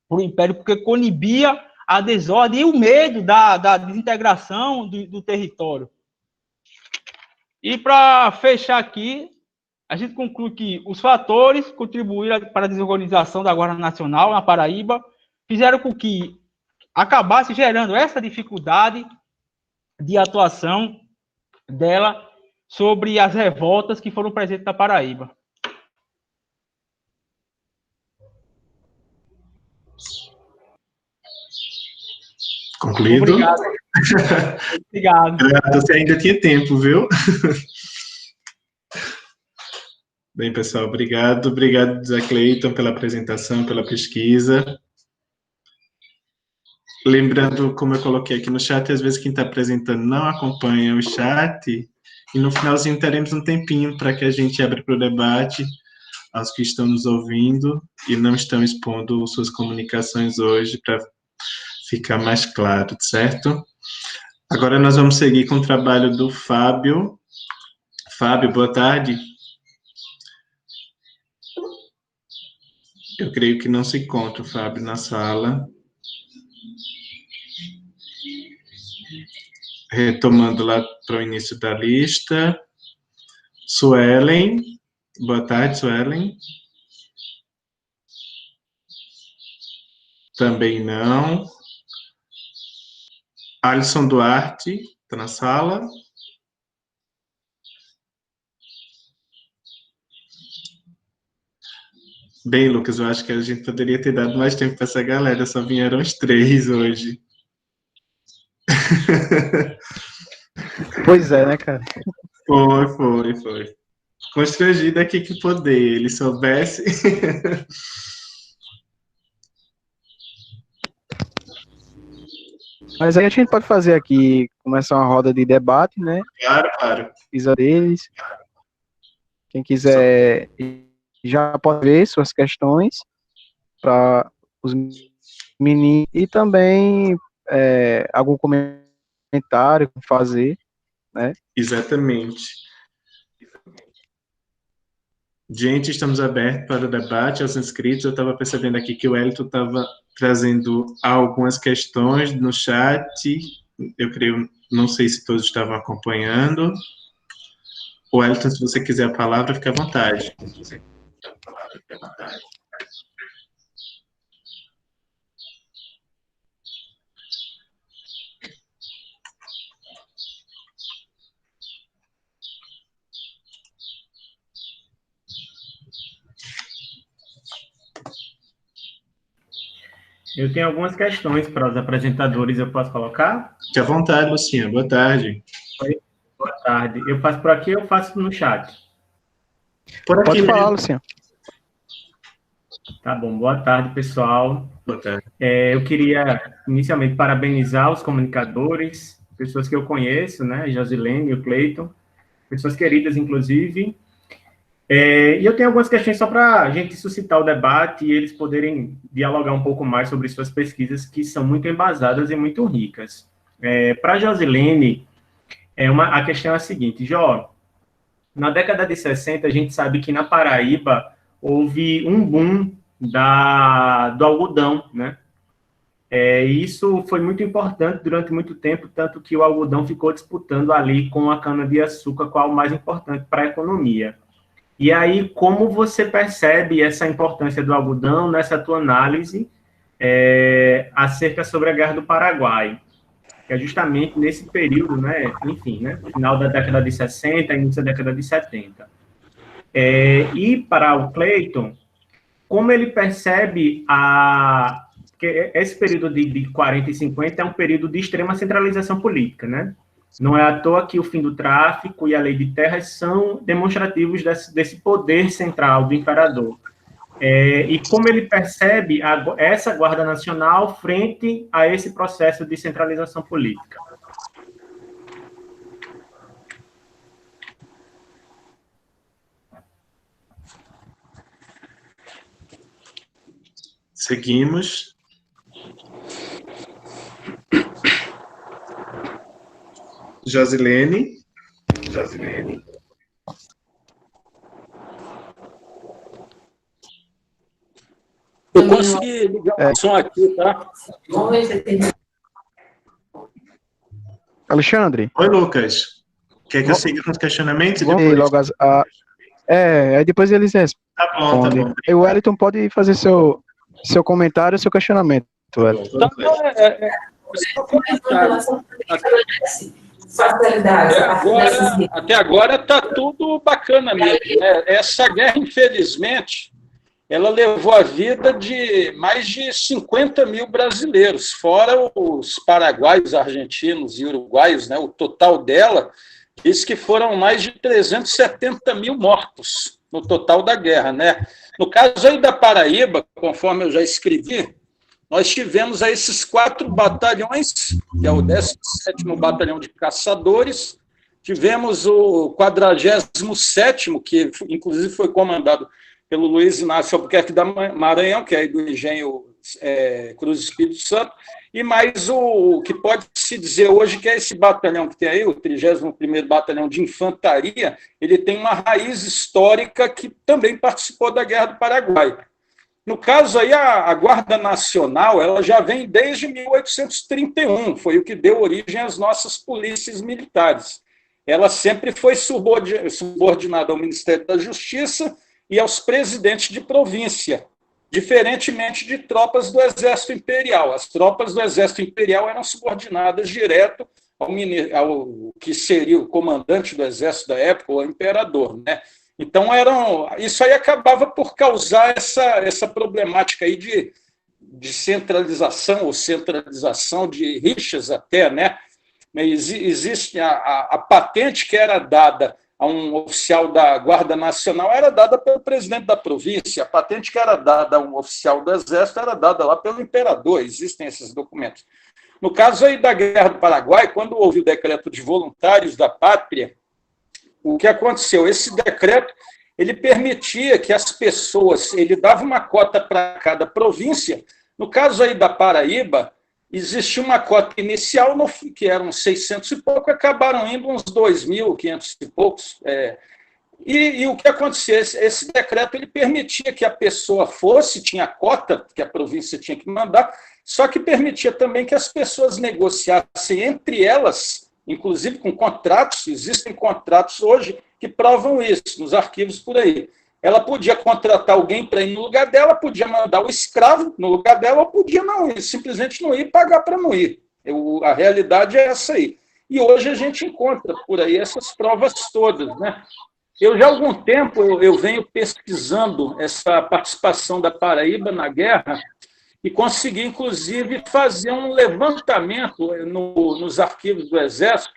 para o Império, porque conibia a desordem e o medo da desintegração do território. E, para fechar aqui, a gente conclui que os fatores que contribuíram para a desorganização da Guarda Nacional na Paraíba fizeram com que acabasse gerando essa dificuldade de atuação dela sobre as revoltas que foram presentes na Paraíba. Concluído? Obrigado. Obrigado. Você ainda tinha tempo, viu? Bem, pessoal, obrigado. Obrigado, Zé Cleiton, pela apresentação, pela pesquisa. Lembrando, como eu coloquei aqui no chat, às vezes quem está apresentando não acompanha o chat, e no finalzinho teremos um tempinho para que a gente abra para o debate aos que estão nos ouvindo e não estão expondo suas comunicações hoje, para ficar mais claro, certo? Agora nós vamos seguir com o trabalho do Fábio. Fábio, boa tarde. Eu creio que não se encontra o Fábio na sala. Retomando lá para o início da lista. Suelen. Boa tarde, Suelen. Também não. Alisson Duarte, está na sala. Bem, Lucas, eu acho que a gente poderia ter dado mais tempo para essa galera, só vieram os 3 hoje. Pois é, né, cara? Foi. Constrangido aqui que poder, ele soubesse. Mas aí a gente pode fazer aqui, começar uma roda de debate, né? Claro. Pesquisa deles. Quem quiser já pode ver suas questões para os meninos e também algum comentário fazer, né? Exatamente. Gente, estamos abertos para o debate, aos inscritos. Eu estava percebendo aqui que o Elton estava trazendo algumas questões no chat. Eu creio, não sei se todos estavam acompanhando. O Elton, se você quiser a palavra, fique à vontade. Eu tenho algumas questões para os apresentadores, eu posso colocar? Fique à vontade, Lucinha. Boa tarde. Oi, boa tarde. Eu faço por aqui ou eu faço no chat? Por aqui Pode falar, mesmo. Luciano. Tá bom, boa tarde, pessoal. Boa tarde. Eu queria, inicialmente, parabenizar os comunicadores, pessoas que eu conheço, né, Josilene e o Cleiton, pessoas queridas, inclusive. E eu tenho algumas questões só para a gente suscitar o debate e eles poderem dialogar um pouco mais sobre suas pesquisas, que são muito embasadas e muito ricas. Para a Josilene, a questão é a seguinte: Jó, na década de 60, a gente sabe que na Paraíba houve um boom do algodão, né? Isso foi muito importante durante muito tempo, tanto que o algodão ficou disputando ali com a cana-de-açúcar qual o mais importante para a economia. E aí, como você percebe essa importância do algodão nessa tua análise acerca sobre a Guerra do Paraguai? Que é justamente nesse período, né, enfim, né, final da década de 60, início da década de 70. E para o Cleiton, como ele percebe que esse período de 40 e 50 é um período de extrema centralização política, né? Não é à toa que o fim do tráfico e a lei de terras são demonstrativos desse poder central do imperador. E como ele percebe essa Guarda Nacional frente a esse processo de centralização política? Seguimos. Josilene. Eu consegui ligar o som aqui, tá? Alexandre. Oi, Lucas. Quer que eu siga com os questionamentos? Vamos ver logo aí depois eles respondem. Tá bom. E o Wellington pode fazer seu comentário, seu questionamento. Tá, só comentário. facilidades. Até agora está tudo bacana mesmo, né? Essa guerra, infelizmente, ela levou a vida de mais de 50 mil brasileiros, fora os paraguaios, argentinos e uruguaios, né? O total dela diz que foram mais de 370 mil mortos no total da guerra, né? No caso aí da Paraíba, conforme eu já escrevi, nós tivemos aí esses 4 batalhões, que é o 17º Batalhão de Caçadores, tivemos o 47º, que inclusive foi comandado pelo Luiz Inácio Albuquerque da Maranhão, que é do Engenho Cruz Espírito Santo, e mais o que pode-se dizer hoje que é esse batalhão que tem aí, o 31º Batalhão de Infantaria, ele tem uma raiz histórica que também participou da Guerra do Paraguai. No caso aí, a Guarda Nacional, ela já vem desde 1831, foi o que deu origem às nossas polícias militares. Ela sempre foi subordinada ao Ministério da Justiça e aos presidentes de província, diferentemente de tropas do Exército Imperial. As tropas do Exército Imperial eram subordinadas direto ao que seria o comandante do Exército da época, o imperador, né? Então, isso aí acabava por causar essa problemática aí de centralização ou centralização de rixas até, né? Existe a patente que era dada a um oficial da Guarda Nacional era dada pelo presidente da província, a patente que era dada a um oficial do Exército era dada lá pelo imperador, existem esses documentos. No caso aí da Guerra do Paraguai, quando houve o decreto de voluntários da pátria, o que aconteceu? Esse decreto ele permitia que as pessoas, ele dava uma cota para cada província. No caso aí da Paraíba, existia uma cota inicial, que eram 600 e pouco, acabaram indo uns 2.500 e poucos. E o que acontecia? Esse decreto ele permitia que a pessoa tinha cota, que a província tinha que mandar, só que permitia também que as pessoas negociassem entre elas, inclusive com contratos, existem contratos hoje que provam isso, nos arquivos por aí. Ela podia contratar alguém para ir no lugar dela, podia mandar o escravo no lugar dela, ou podia não ir, simplesmente não ir e pagar para não ir. A realidade é essa aí. E hoje a gente encontra por aí essas provas todas, né? Eu já há algum tempo eu venho pesquisando essa participação da Paraíba na guerra e consegui, inclusive, fazer um levantamento nos arquivos do Exército.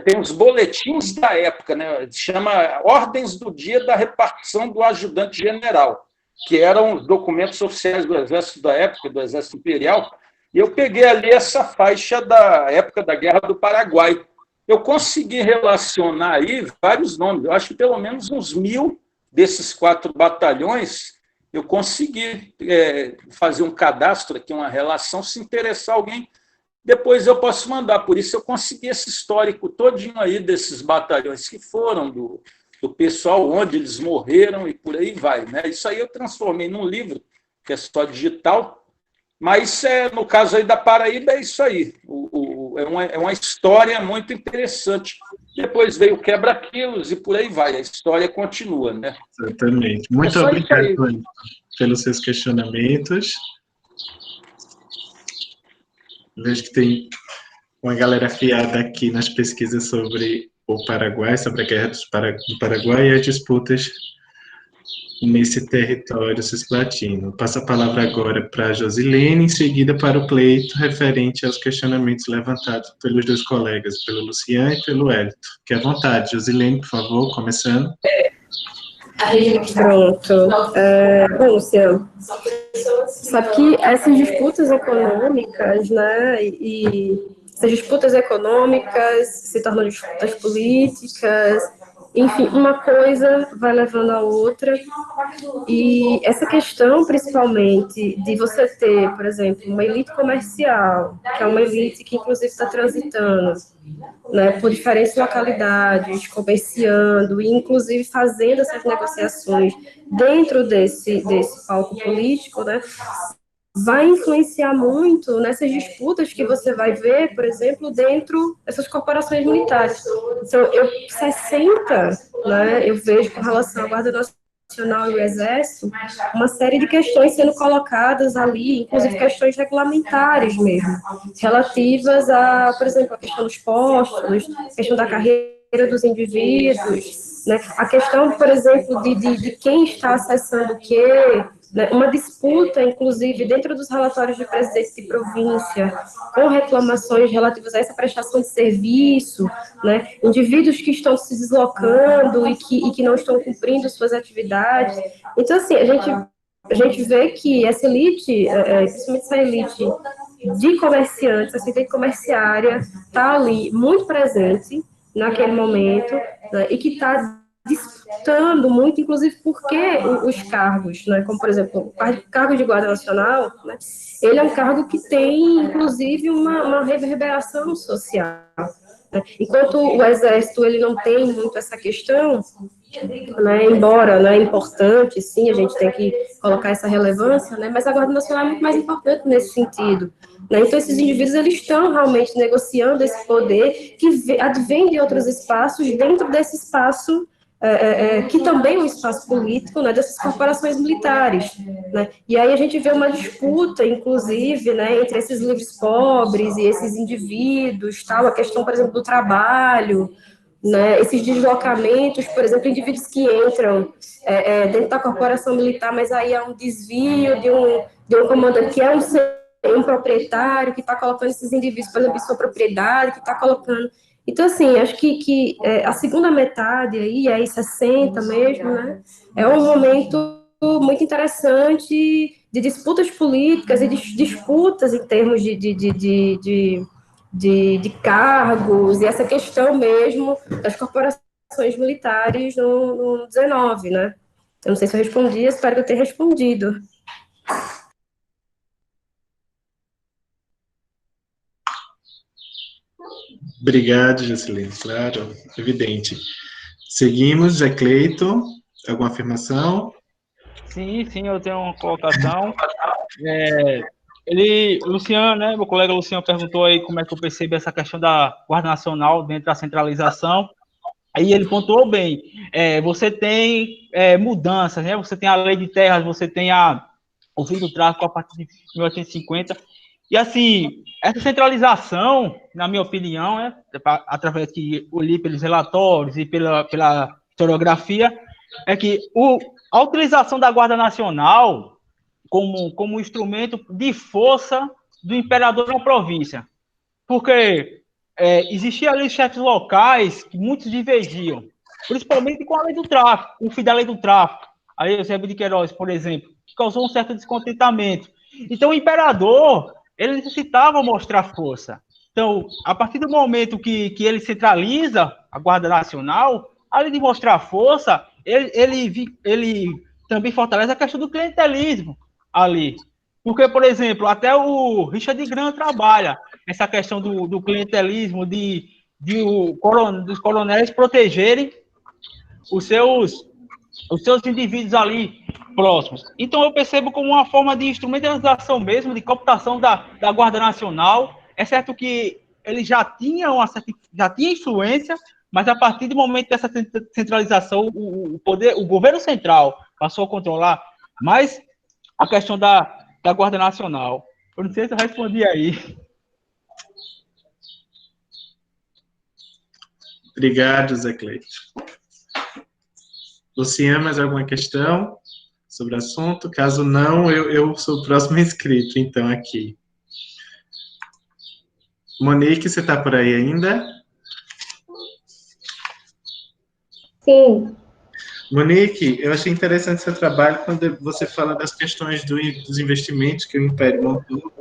Tem os boletins da época, né? Chama Ordens do Dia da Repartição do Ajudante General, que eram os documentos oficiais do Exército da época, do Exército Imperial, e eu peguei ali essa faixa da época da Guerra do Paraguai. Eu consegui relacionar aí vários nomes, eu acho que pelo menos uns 1.000 desses 4 batalhões, eu consegui fazer um cadastro aqui, uma relação, se interessar alguém, depois eu posso mandar. Por isso eu consegui esse histórico todinho aí desses batalhões que foram, do pessoal, onde eles morreram e por aí vai, né? Isso aí eu transformei num livro, que é só digital, mas no caso aí da Paraíba é isso aí, é uma história muito interessante. Depois veio o quebra-quilos e por aí vai, a história continua, né? Exatamente. Muito obrigado pelos seus questionamentos. Vejo que tem uma galera afiada aqui nas pesquisas sobre o Paraguai, sobre a guerra do Paraguai e as disputas nesse território cisplatino. Passo a palavra agora para a Josilene, em seguida para o pleito referente aos questionamentos levantados pelos 2 colegas, pelo Lucian e pelo Hélito. Fique à vontade, Josilene, por favor, começando. Pronto. Bom, Luciano, sabe que essas disputas econômicas, né, e essas disputas econômicas se tornam disputas políticas, enfim, uma coisa vai levando a outra, e essa questão, principalmente, de você ter, por exemplo, uma elite comercial, que é uma elite que, inclusive, está transitando, né, por diferentes localidades, comerciando, e, inclusive, fazendo essas negociações dentro desse palco político, né, vai influenciar muito nessas disputas que você vai ver, por exemplo, dentro dessas corporações militares. Então, 60, né, eu vejo com relação à Guarda Nacional e o Exército, uma série de questões sendo colocadas ali, inclusive questões regulamentares mesmo, relativas a, por exemplo, a questão dos postos, a questão da carreira dos indivíduos, né? A questão, por exemplo, de quem está acessando o quê, né? Uma disputa, inclusive, dentro dos relatórios de presidente de província, com reclamações relativas a essa prestação de serviço, né? Indivíduos que estão se deslocando e que não estão cumprindo suas atividades. Então, assim, a gente vê que essa elite, principalmente essa elite de comerciantes, essa elite comerciária, está ali muito presente naquele momento, né, e que está disputando muito, inclusive porque os cargos, né, como por exemplo, o cargo de guarda nacional, né, ele é um cargo que tem, inclusive, uma reverberação social. Né? Enquanto o Exército ele não tem muito essa questão, né, embora, né, importante, sim, a gente tem que colocar essa relevância, né, mas a Guarda Nacional é muito mais importante nesse sentido. Né? Então, esses indivíduos eles estão realmente negociando esse poder que advém de outros espaços, dentro desse espaço que também é um espaço político, né, dessas corporações militares. Né? E aí a gente vê uma disputa, inclusive, né, entre esses livres pobres e esses indivíduos, tal, a questão, por exemplo, do trabalho, né, esses deslocamentos, por exemplo, indivíduos que entram dentro da corporação militar, mas aí há um desvio de um comandante que é um proprietário, que está colocando esses indivíduos, por exemplo, em sua propriedade, que está colocando... Então, assim, acho que a segunda metade, aí 60 mesmo, né, é um momento muito interessante de disputas políticas e de disputas em termos de cargos, e essa questão mesmo das corporações militares no 19, né? Eu não sei se eu respondi, espero que eu tenha respondido. Obrigado, Jacilene. Claro, evidente. Seguimos, Zé Cleiton. Alguma afirmação? Sim, eu tenho uma colocação. Luciano, né, meu colega Luciano perguntou aí como é que eu percebo essa questão da Guarda Nacional dentro da centralização. Aí ele pontuou bem. Você tem mudanças, né? Você tem a lei de terras, você tem o fim do tráfico a partir de 1850. E assim, essa centralização, na minha opinião, através que eu li pelos relatórios e pela historiografia, é que a utilização da Guarda Nacional como instrumento de força do imperador na província. Porque existiam ali chefes locais que muitos divergiam, principalmente com a lei do tráfico, com o fim da lei do tráfico. Aí o Eusébio de Queiroz, por exemplo, que causou um certo descontentamento. Então o imperador, ele necessitava mostrar força. Então, a partir do momento que ele centraliza a Guarda Nacional, além de mostrar força, ele também fortalece a questão do clientelismo ali. Porque, por exemplo, até o Richard Grant trabalha essa questão do clientelismo, dos coronéis protegerem os seus indivíduos ali próximos. Então, eu percebo como uma forma de instrumentalização mesmo, de cooptação da Guarda Nacional. É certo que ele já tinha influência, mas a partir do momento dessa centralização, o governo central passou a controlar mais a questão da Guarda Nacional. Eu não sei se eu respondi aí. Obrigado, Zé Cleiton. Luciano, mais alguma questão sobre o assunto? Caso não, eu sou o próximo inscrito, então, aqui. Monique, você está por aí ainda? Sim. Monique, eu achei interessante seu trabalho quando você fala das questões dos investimentos que o Império montou,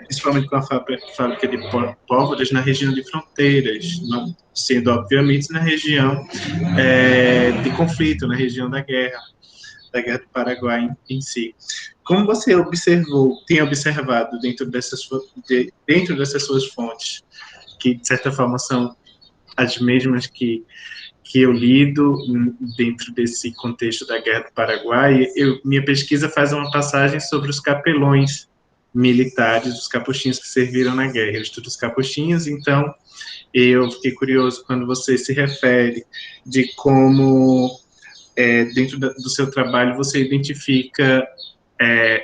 principalmente com a fábrica de pólvoras na região de fronteiras, sendo, obviamente, na região de conflito, na região da guerra do Paraguai em si. Como você tem observado dentro dessas suas fontes, que, de certa forma, são as mesmas que eu lido dentro desse contexto da Guerra do Paraguai, minha pesquisa faz uma passagem sobre os capelões militares, os capuchinhos que serviram na guerra. Eu estudo os capuchinhos, então eu fiquei curioso quando você se refere de como dentro do seu trabalho, você identifica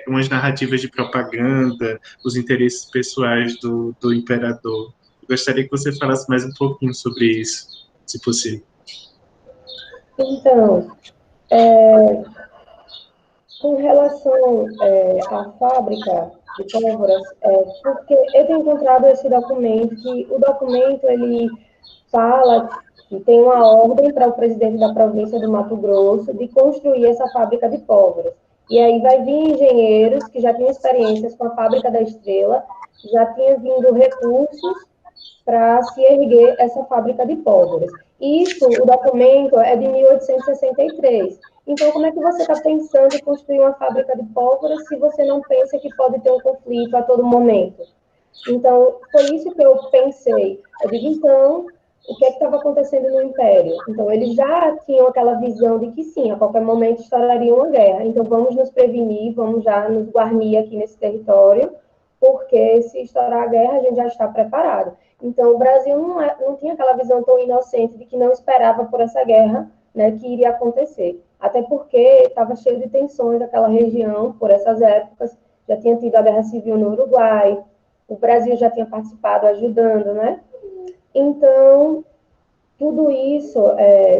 umas narrativas de propaganda, os interesses pessoais do imperador. Gostaria que você falasse mais um pouquinho sobre isso, se possível. Então, com relação à fábrica de pólvoras, porque eu tenho encontrado esse documento, que o documento, ele fala que tem uma ordem para o presidente da província do Mato Grosso de construir essa fábrica de pólvoras. E aí vai vir engenheiros que já tinham experiências com a fábrica da Estrela, já tinha vindo recursos para se erguer essa fábrica de pólvoras. Isso, o documento é de 1863. Então, como é que você está pensando em construir uma fábrica de pólvora se você não pensa que pode ter um conflito a todo momento? Então, foi isso que eu pensei. Eu digo, então, o que é que estava acontecendo no Império? Então, eles já tinham aquela visão de que, sim, a qualquer momento estouraria uma guerra. Então, vamos nos prevenir, vamos já nos guarnir aqui nesse território, porque se estourar a guerra, a gente já está preparado. Então, o Brasil não tinha aquela visão tão inocente de que não esperava por essa guerra, né, que iria acontecer. Até porque estava cheio de tensões naquela região, por essas épocas, já tinha tido a Guerra Civil no Uruguai, o Brasil já tinha participado ajudando, né? Então, tudo isso,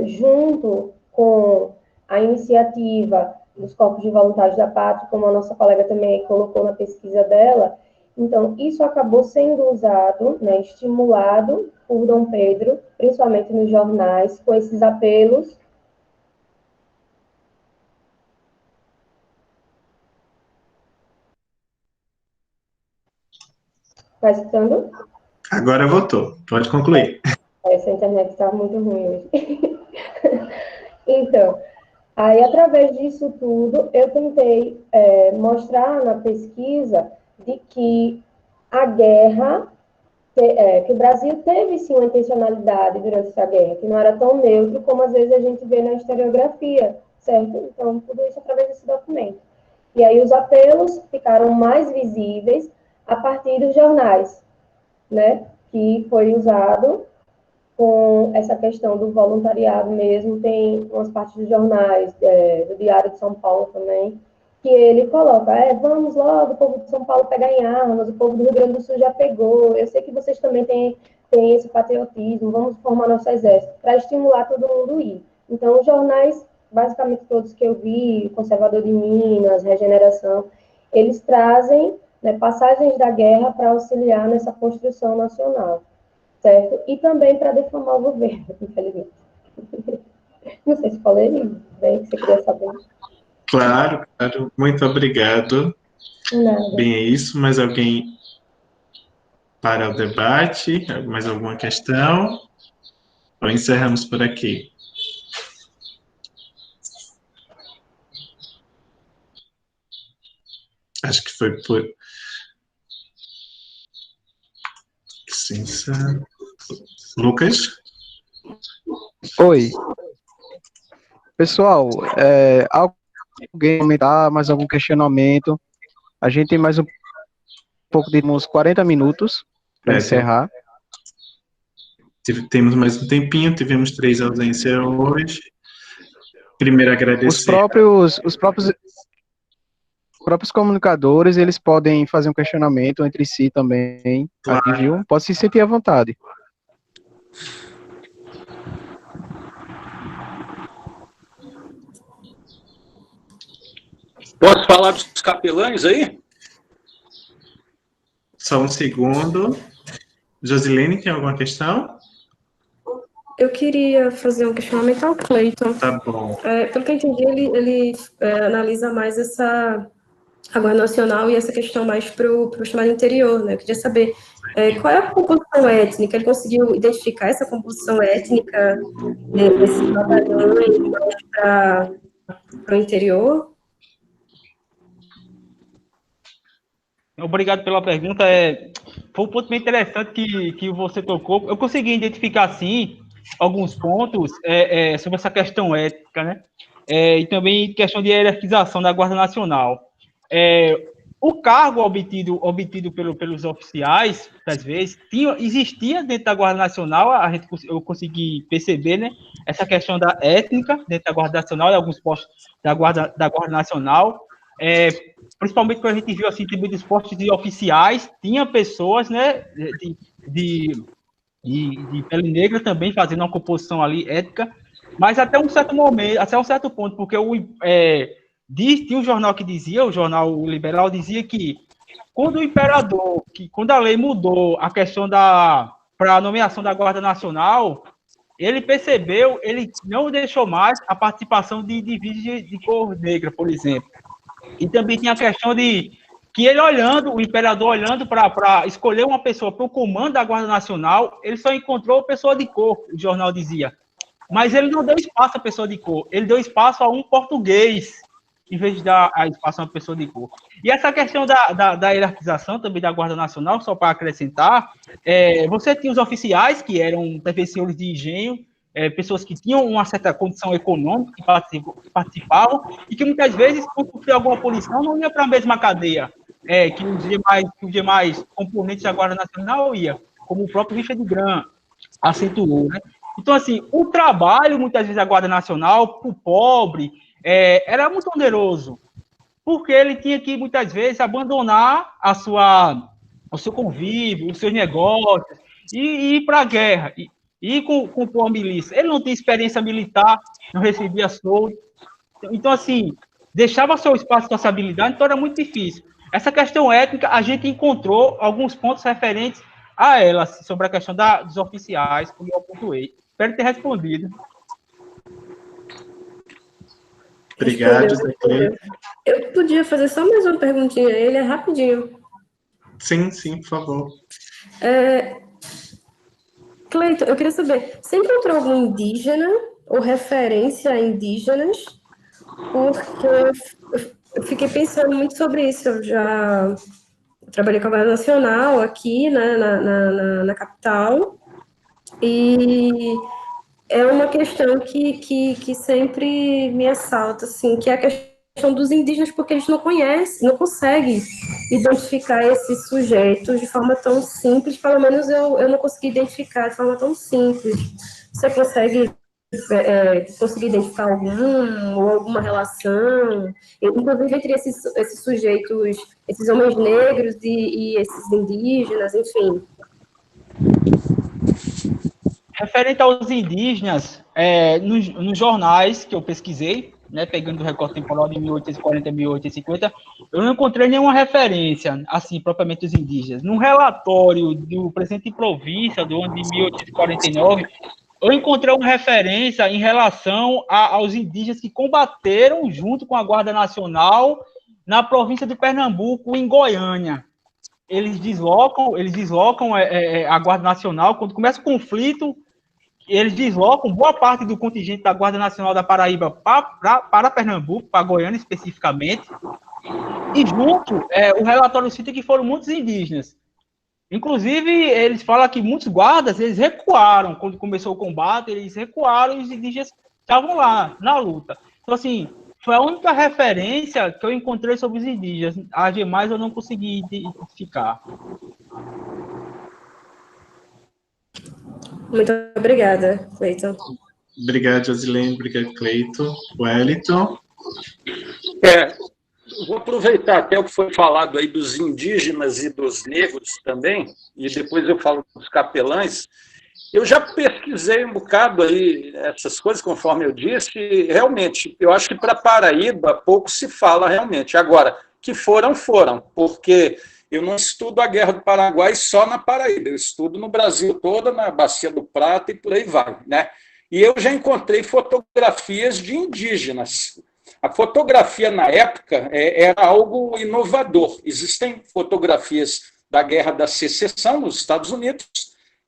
junto com a iniciativa dos Corpos de Voluntários da Pátria, como a nossa colega também colocou na pesquisa dela, então, isso acabou sendo usado, né, estimulado por Dom Pedro, principalmente nos jornais, com esses apelos. Está escutando? Agora voltou. Pode concluir. Essa internet está muito ruim hoje. Então, aí, através disso tudo, eu tentei mostrar na pesquisa de que a guerra, que o Brasil teve, sim, uma intencionalidade durante essa guerra, que não era tão neutro como, às vezes, a gente vê na historiografia, certo? Então, tudo isso através desse documento. E aí, os apelos ficaram mais visíveis a partir dos jornais, né? Que foi usado com essa questão do voluntariado mesmo, tem umas partes dos jornais, do Diário de São Paulo também, que ele coloca, vamos logo, o povo de São Paulo pegar em armas, o povo do Rio Grande do Sul já pegou, eu sei que vocês também têm esse patriotismo, vamos formar nosso exército, para estimular todo mundo a ir. Então, os jornais, basicamente todos que eu vi, Conservador de Minas, Regeneração, eles trazem, né, passagens da guerra para auxiliar nessa construção nacional. Certo? E também para defamar o governo, infelizmente. Não sei se falei bem, que você queria saber. Claro, claro. Muito obrigado. Nada. Bem, é isso. Mais alguém para o debate? Mais alguma questão? Ou encerramos por aqui? Acho que foi por... Licença. Lucas? Oi. Pessoal, alguém comentar mais algum questionamento? A gente tem mais um pouco de uns 40 minutos para encerrar. Temos mais um tempinho, tivemos 3 ausências hoje. Primeiro, agradecer. Os próprios comunicadores, eles podem fazer um questionamento entre si também, Claro. aqui, viu? Pode se sentir à vontade. Posso falar dos capelães aí? Só um segundo. Josilene, tem alguma questão? Eu queria fazer um questionamento ao Cleiton. Tá bom. Pelo que eu entendi, ele analisa mais a Guarda Nacional e essa questão mais para o chamado interior, né? Eu queria saber qual é a composição étnica, ele conseguiu identificar essa composição étnica desses batalhões para o interior? Obrigado pela pergunta. Foi um ponto bem interessante que você tocou. Eu consegui identificar, sim, alguns pontos sobre essa questão étnica, né? E também questão de hierarquização da Guarda Nacional. o cargo obtido pelos oficiais, às vezes, existia dentro da Guarda Nacional, eu consegui perceber, né, essa questão da étnica dentro da Guarda Nacional, em alguns postos da Guarda Nacional, principalmente quando a gente viu, assim, tipo, dos postos de oficiais, tinha pessoas, né, de pele negra também fazendo uma composição ali étnica, mas até um certo momento, até um certo ponto, porque tinha um jornal que dizia, o jornal liberal dizia que quando o imperador, quando a lei mudou a questão para a nomeação da Guarda Nacional, ele percebeu, ele não deixou mais a participação de indivíduos de cor negra, por exemplo. E também tinha a questão de que o imperador olhando para escolher uma pessoa para o comando da Guarda Nacional, ele só encontrou pessoa de cor, o jornal dizia. Mas ele não deu espaço à pessoa de cor, ele deu espaço a um português, em vez de dar espaço a uma pessoa de cor. E essa questão da hierarquização também da Guarda Nacional, só para acrescentar, você tinha os oficiais, que eram defensores de engenho, pessoas que tinham uma certa condição econômica, que participavam, e que muitas vezes, quando sofria alguma punição, não ia para a mesma cadeia que os demais componentes da Guarda Nacional ia, como o próprio Richard Graham acentuou, né? Então, assim, o trabalho, muitas vezes, da Guarda Nacional, para o pobre, era muito oneroso, porque ele tinha que, muitas vezes, abandonar o seu convívio, os seus negócios, e ir para a guerra, e com a milícia. Ele não tinha experiência militar, não recebia soldo. Então, assim, deixava seu espaço de responsabilidade, então era muito difícil. Essa questão étnica, a gente encontrou alguns pontos referentes a ela, sobre a questão dos oficiais, como eu pontuei. Espero ter respondido. Obrigado, Zé Cleito. Eu podia fazer só mais uma perguntinha a ele, rapidinho. Sim, por favor. Cleito, eu queria saber, você encontrou algum indígena ou referência a indígenas? Porque eu fiquei pensando muito sobre isso. Eu já trabalhei com a Guarda Nacional aqui, né, na capital, e é uma questão que sempre me assalta, assim, que é a questão dos indígenas, porque a gente não conhece, não consegue identificar esses sujeitos de forma tão simples, pelo menos eu não consegui identificar de forma tão simples. Você consegue conseguir identificar alguma relação, inclusive entre esses sujeitos, esses homens negros e esses indígenas, enfim? Referente aos indígenas, nos jornais que eu pesquisei, né, pegando o recorte temporal de 1840 a 1850, eu não encontrei nenhuma referência, assim, propriamente dos indígenas. Num relatório do presidente de província, do ano de 1849, eu encontrei uma referência em relação aos indígenas que combateram junto com a Guarda Nacional na província de Pernambuco, em Goiânia. Eles deslocam a Guarda Nacional, quando começa o conflito, eles deslocam boa parte do contingente da Guarda Nacional da Paraíba para Pernambuco, para Goiânia especificamente, e junto, o relatório cita que foram muitos indígenas. Inclusive, eles falam que muitos guardas, eles recuaram, quando começou o combate, eles recuaram e os indígenas estavam lá, na luta. Então, assim, foi a única referência que eu encontrei sobre os indígenas. As demais eu não consegui identificar. Muito obrigada, Cleiton. Obrigado, Josilene. Obrigado, Cleiton. Wellington. Vou aproveitar até o que foi falado aí dos indígenas e dos negros também, e depois eu falo dos capelães. Eu já pesquisei um bocado aí essas coisas, conforme eu disse, e realmente, eu acho que para Paraíba pouco se fala realmente. Agora, que foram, porque eu não estudo a Guerra do Paraguai só na Paraíba, eu estudo no Brasil todo, na Bacia do Prata e por aí vai, né? E eu já encontrei fotografias de indígenas. A fotografia, na época, era algo inovador. Existem fotografias da Guerra da Secessão nos Estados Unidos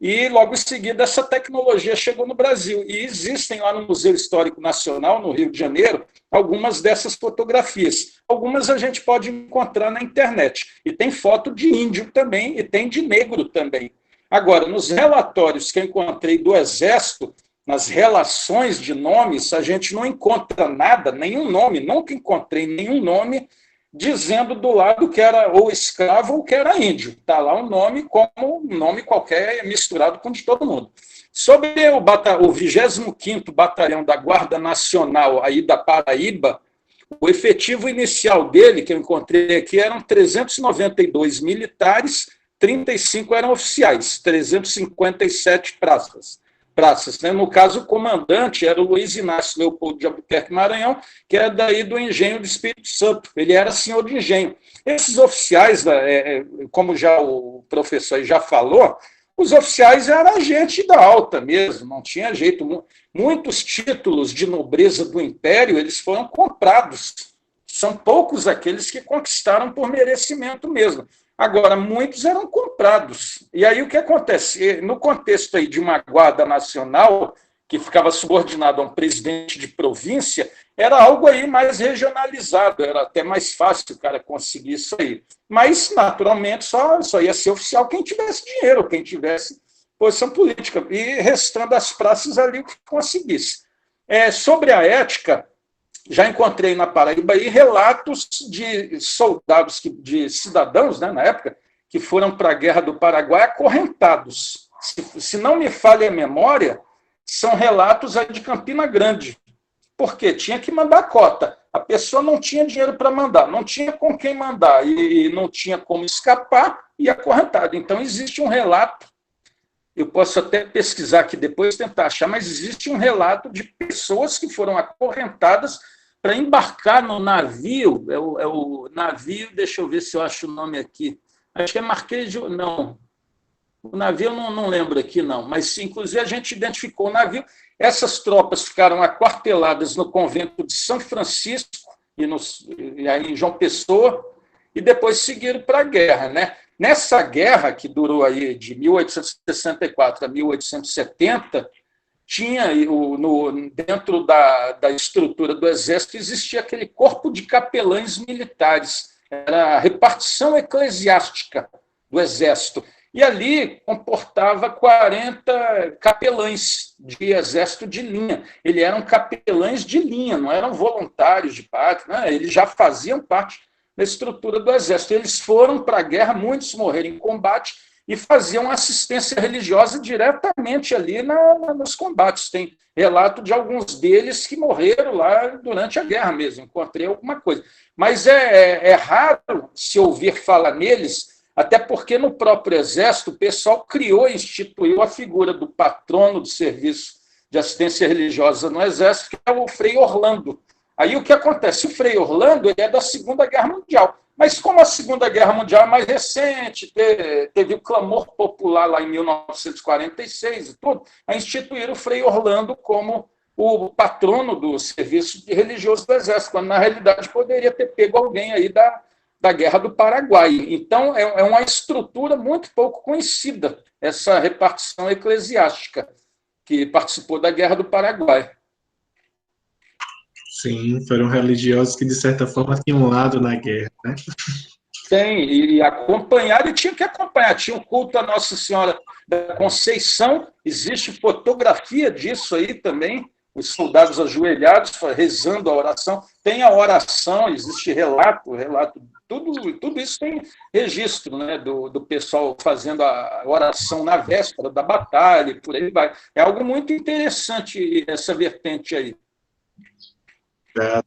e, logo em seguida, essa tecnologia chegou no Brasil. E existem lá no Museu Histórico Nacional, no Rio de Janeiro, algumas dessas fotografias. Algumas a gente pode encontrar na internet. E tem foto de índio também e tem de negro também. Agora, nos relatórios que eu encontrei do Exército, nas relações de nomes, a gente não encontra nada, nenhum nome, nunca encontrei nenhum nome dizendo do lado que era ou escravo ou que era índio. Está lá o nome como um nome qualquer, misturado com de todo mundo. Sobre o 25º Batalhão da Guarda Nacional aí da Paraíba, o efetivo inicial dele, que eu encontrei aqui, eram 392 militares, 35 eram oficiais, 357 praças. Né? No caso, o comandante era o Luiz Inácio Leopoldo de Albuquerque Maranhão, que era daí do Engenho do Espírito Santo. Ele era senhor de engenho. Esses oficiais, como já o professor aí já falou, os oficiais eram gente da alta mesmo, não tinha jeito. Muitos títulos de nobreza do Império eles foram comprados. São poucos aqueles que conquistaram por merecimento mesmo. Agora, muitos eram comprados. E aí o que acontece? No contexto aí de uma guarda nacional, que ficava subordinado a um presidente de província, era algo aí mais regionalizado, era até mais fácil o cara conseguir isso aí. Mas, naturalmente, só ia ser oficial quem tivesse dinheiro, quem tivesse posição política, e restando as praças ali o que conseguisse. Sobre a ética, já encontrei na Paraíba aí relatos de soldados, de cidadãos, né, na época, que foram para a Guerra do Paraguai acorrentados. Se não me falha a memória, são relatos aí de Campina Grande. Por quê? Tinha que mandar cota. A pessoa não tinha dinheiro para mandar, não tinha com quem mandar, e não tinha como escapar, e acorrentado. Então, existe um relato, eu posso até pesquisar aqui depois, tentar achar, mas existe um relato de pessoas que foram acorrentadas para embarcar no navio, é o navio, deixa eu ver se eu acho o nome aqui, acho que é Marquês de... Não, o navio eu não lembro aqui, não, mas inclusive a gente identificou o navio. Essas tropas ficaram aquarteladas no convento de São Francisco, e aí em João Pessoa, e depois seguiram para a guerra. Né? Nessa guerra, que durou aí de 1864 a 1870, tinha dentro da estrutura do Exército existia aquele corpo de capelães militares, era a repartição eclesiástica do Exército. E ali comportava 40 capelães de exército de linha. Eles eram capelães de linha, não eram voluntários de pátria, né? Eles já faziam parte da estrutura do exército. Eles foram para a guerra, muitos morreram em combate e faziam assistência religiosa diretamente ali nos combates. Tem relato de alguns deles que morreram lá durante a guerra mesmo, encontrei alguma coisa. Mas é raro se ouvir falar neles, até porque no próprio Exército o pessoal criou e instituiu a figura do patrono do serviço de assistência religiosa no Exército, que é o Frei Orlando. Aí o que acontece? O Frei Orlando ele é da Segunda Guerra Mundial, mas como a Segunda Guerra Mundial é mais recente, teve o clamor popular lá em 1946 e tudo, a instituíram o Frei Orlando como o patrono do serviço religioso do Exército, quando na realidade poderia ter pego alguém aí da Guerra do Paraguai. Então, é uma estrutura muito pouco conhecida, essa repartição eclesiástica que participou da Guerra do Paraguai. Sim, foram religiosos que, de certa forma, tinham um lado na guerra, né? Tem, e acompanhar, e tinha que acompanhar. Tinha um culto à Nossa Senhora da Conceição, existe fotografia disso aí também, os soldados ajoelhados, rezando a oração. Tem a oração, existe relato, tudo isso tem registro, né, do pessoal fazendo a oração na véspera da batalha, por aí vai. É algo muito interessante essa vertente aí.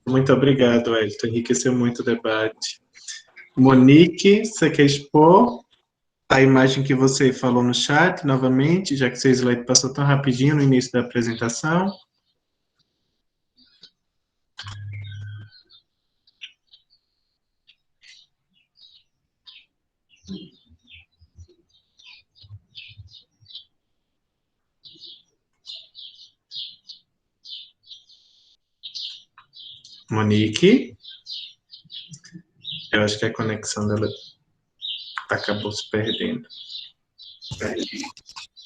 Muito obrigado, Elton. Enriqueceu muito o debate. Monique, você quer expor a imagem que você falou no chat, novamente, já que seu slide passou tão rapidinho no início da apresentação? Monique? Eu acho que a conexão dela acabou se perdendo.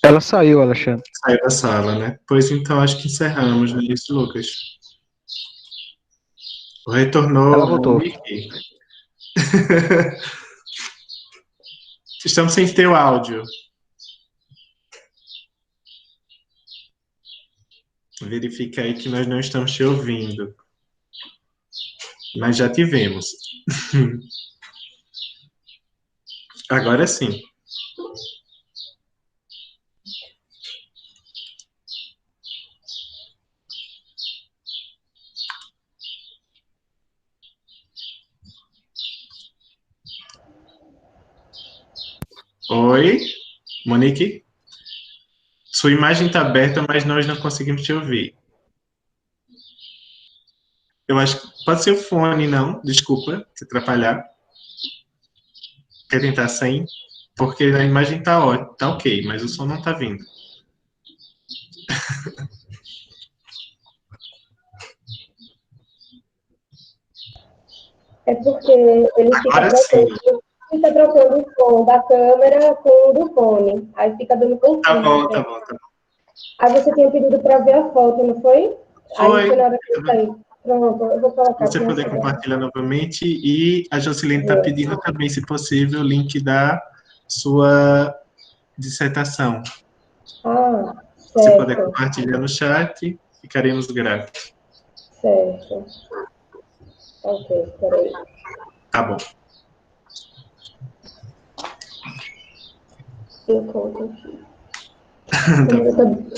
Ela saiu, Alexandre. Saiu da sala, né? Pois então, acho que encerramos, não é isso, Lucas? Retornou. Ela voltou. Monique. Estamos sem ter o áudio. Verifica aí que nós não estamos te ouvindo. mas já tivemos. Agora sim. Oi, Monique? Sua imagem está aberta, mas nós não conseguimos te ouvir. Eu acho que pode ser o fone, não? Desculpa te atrapalhar. Quer tentar sem? Porque a imagem tá ok, mas o som não tá vindo. É porque ele Agora sim. fica trocando o som da câmera com o do fone. Aí fica dando conflito. Tá bom, tá bom, tá bom. Aí você tinha pedido para ver a foto, não foi? Aí foi na hora que eu saí. Pronto, eu vou colocar Você aqui. poder compartilhar novamente, e a Jocilene está pedindo também, se possível, o link da sua dissertação. Ah, certo. Se puder compartilhar no chat, ficaremos gratos. Certo. Ok, peraí. Tá bom. Eu conto aqui.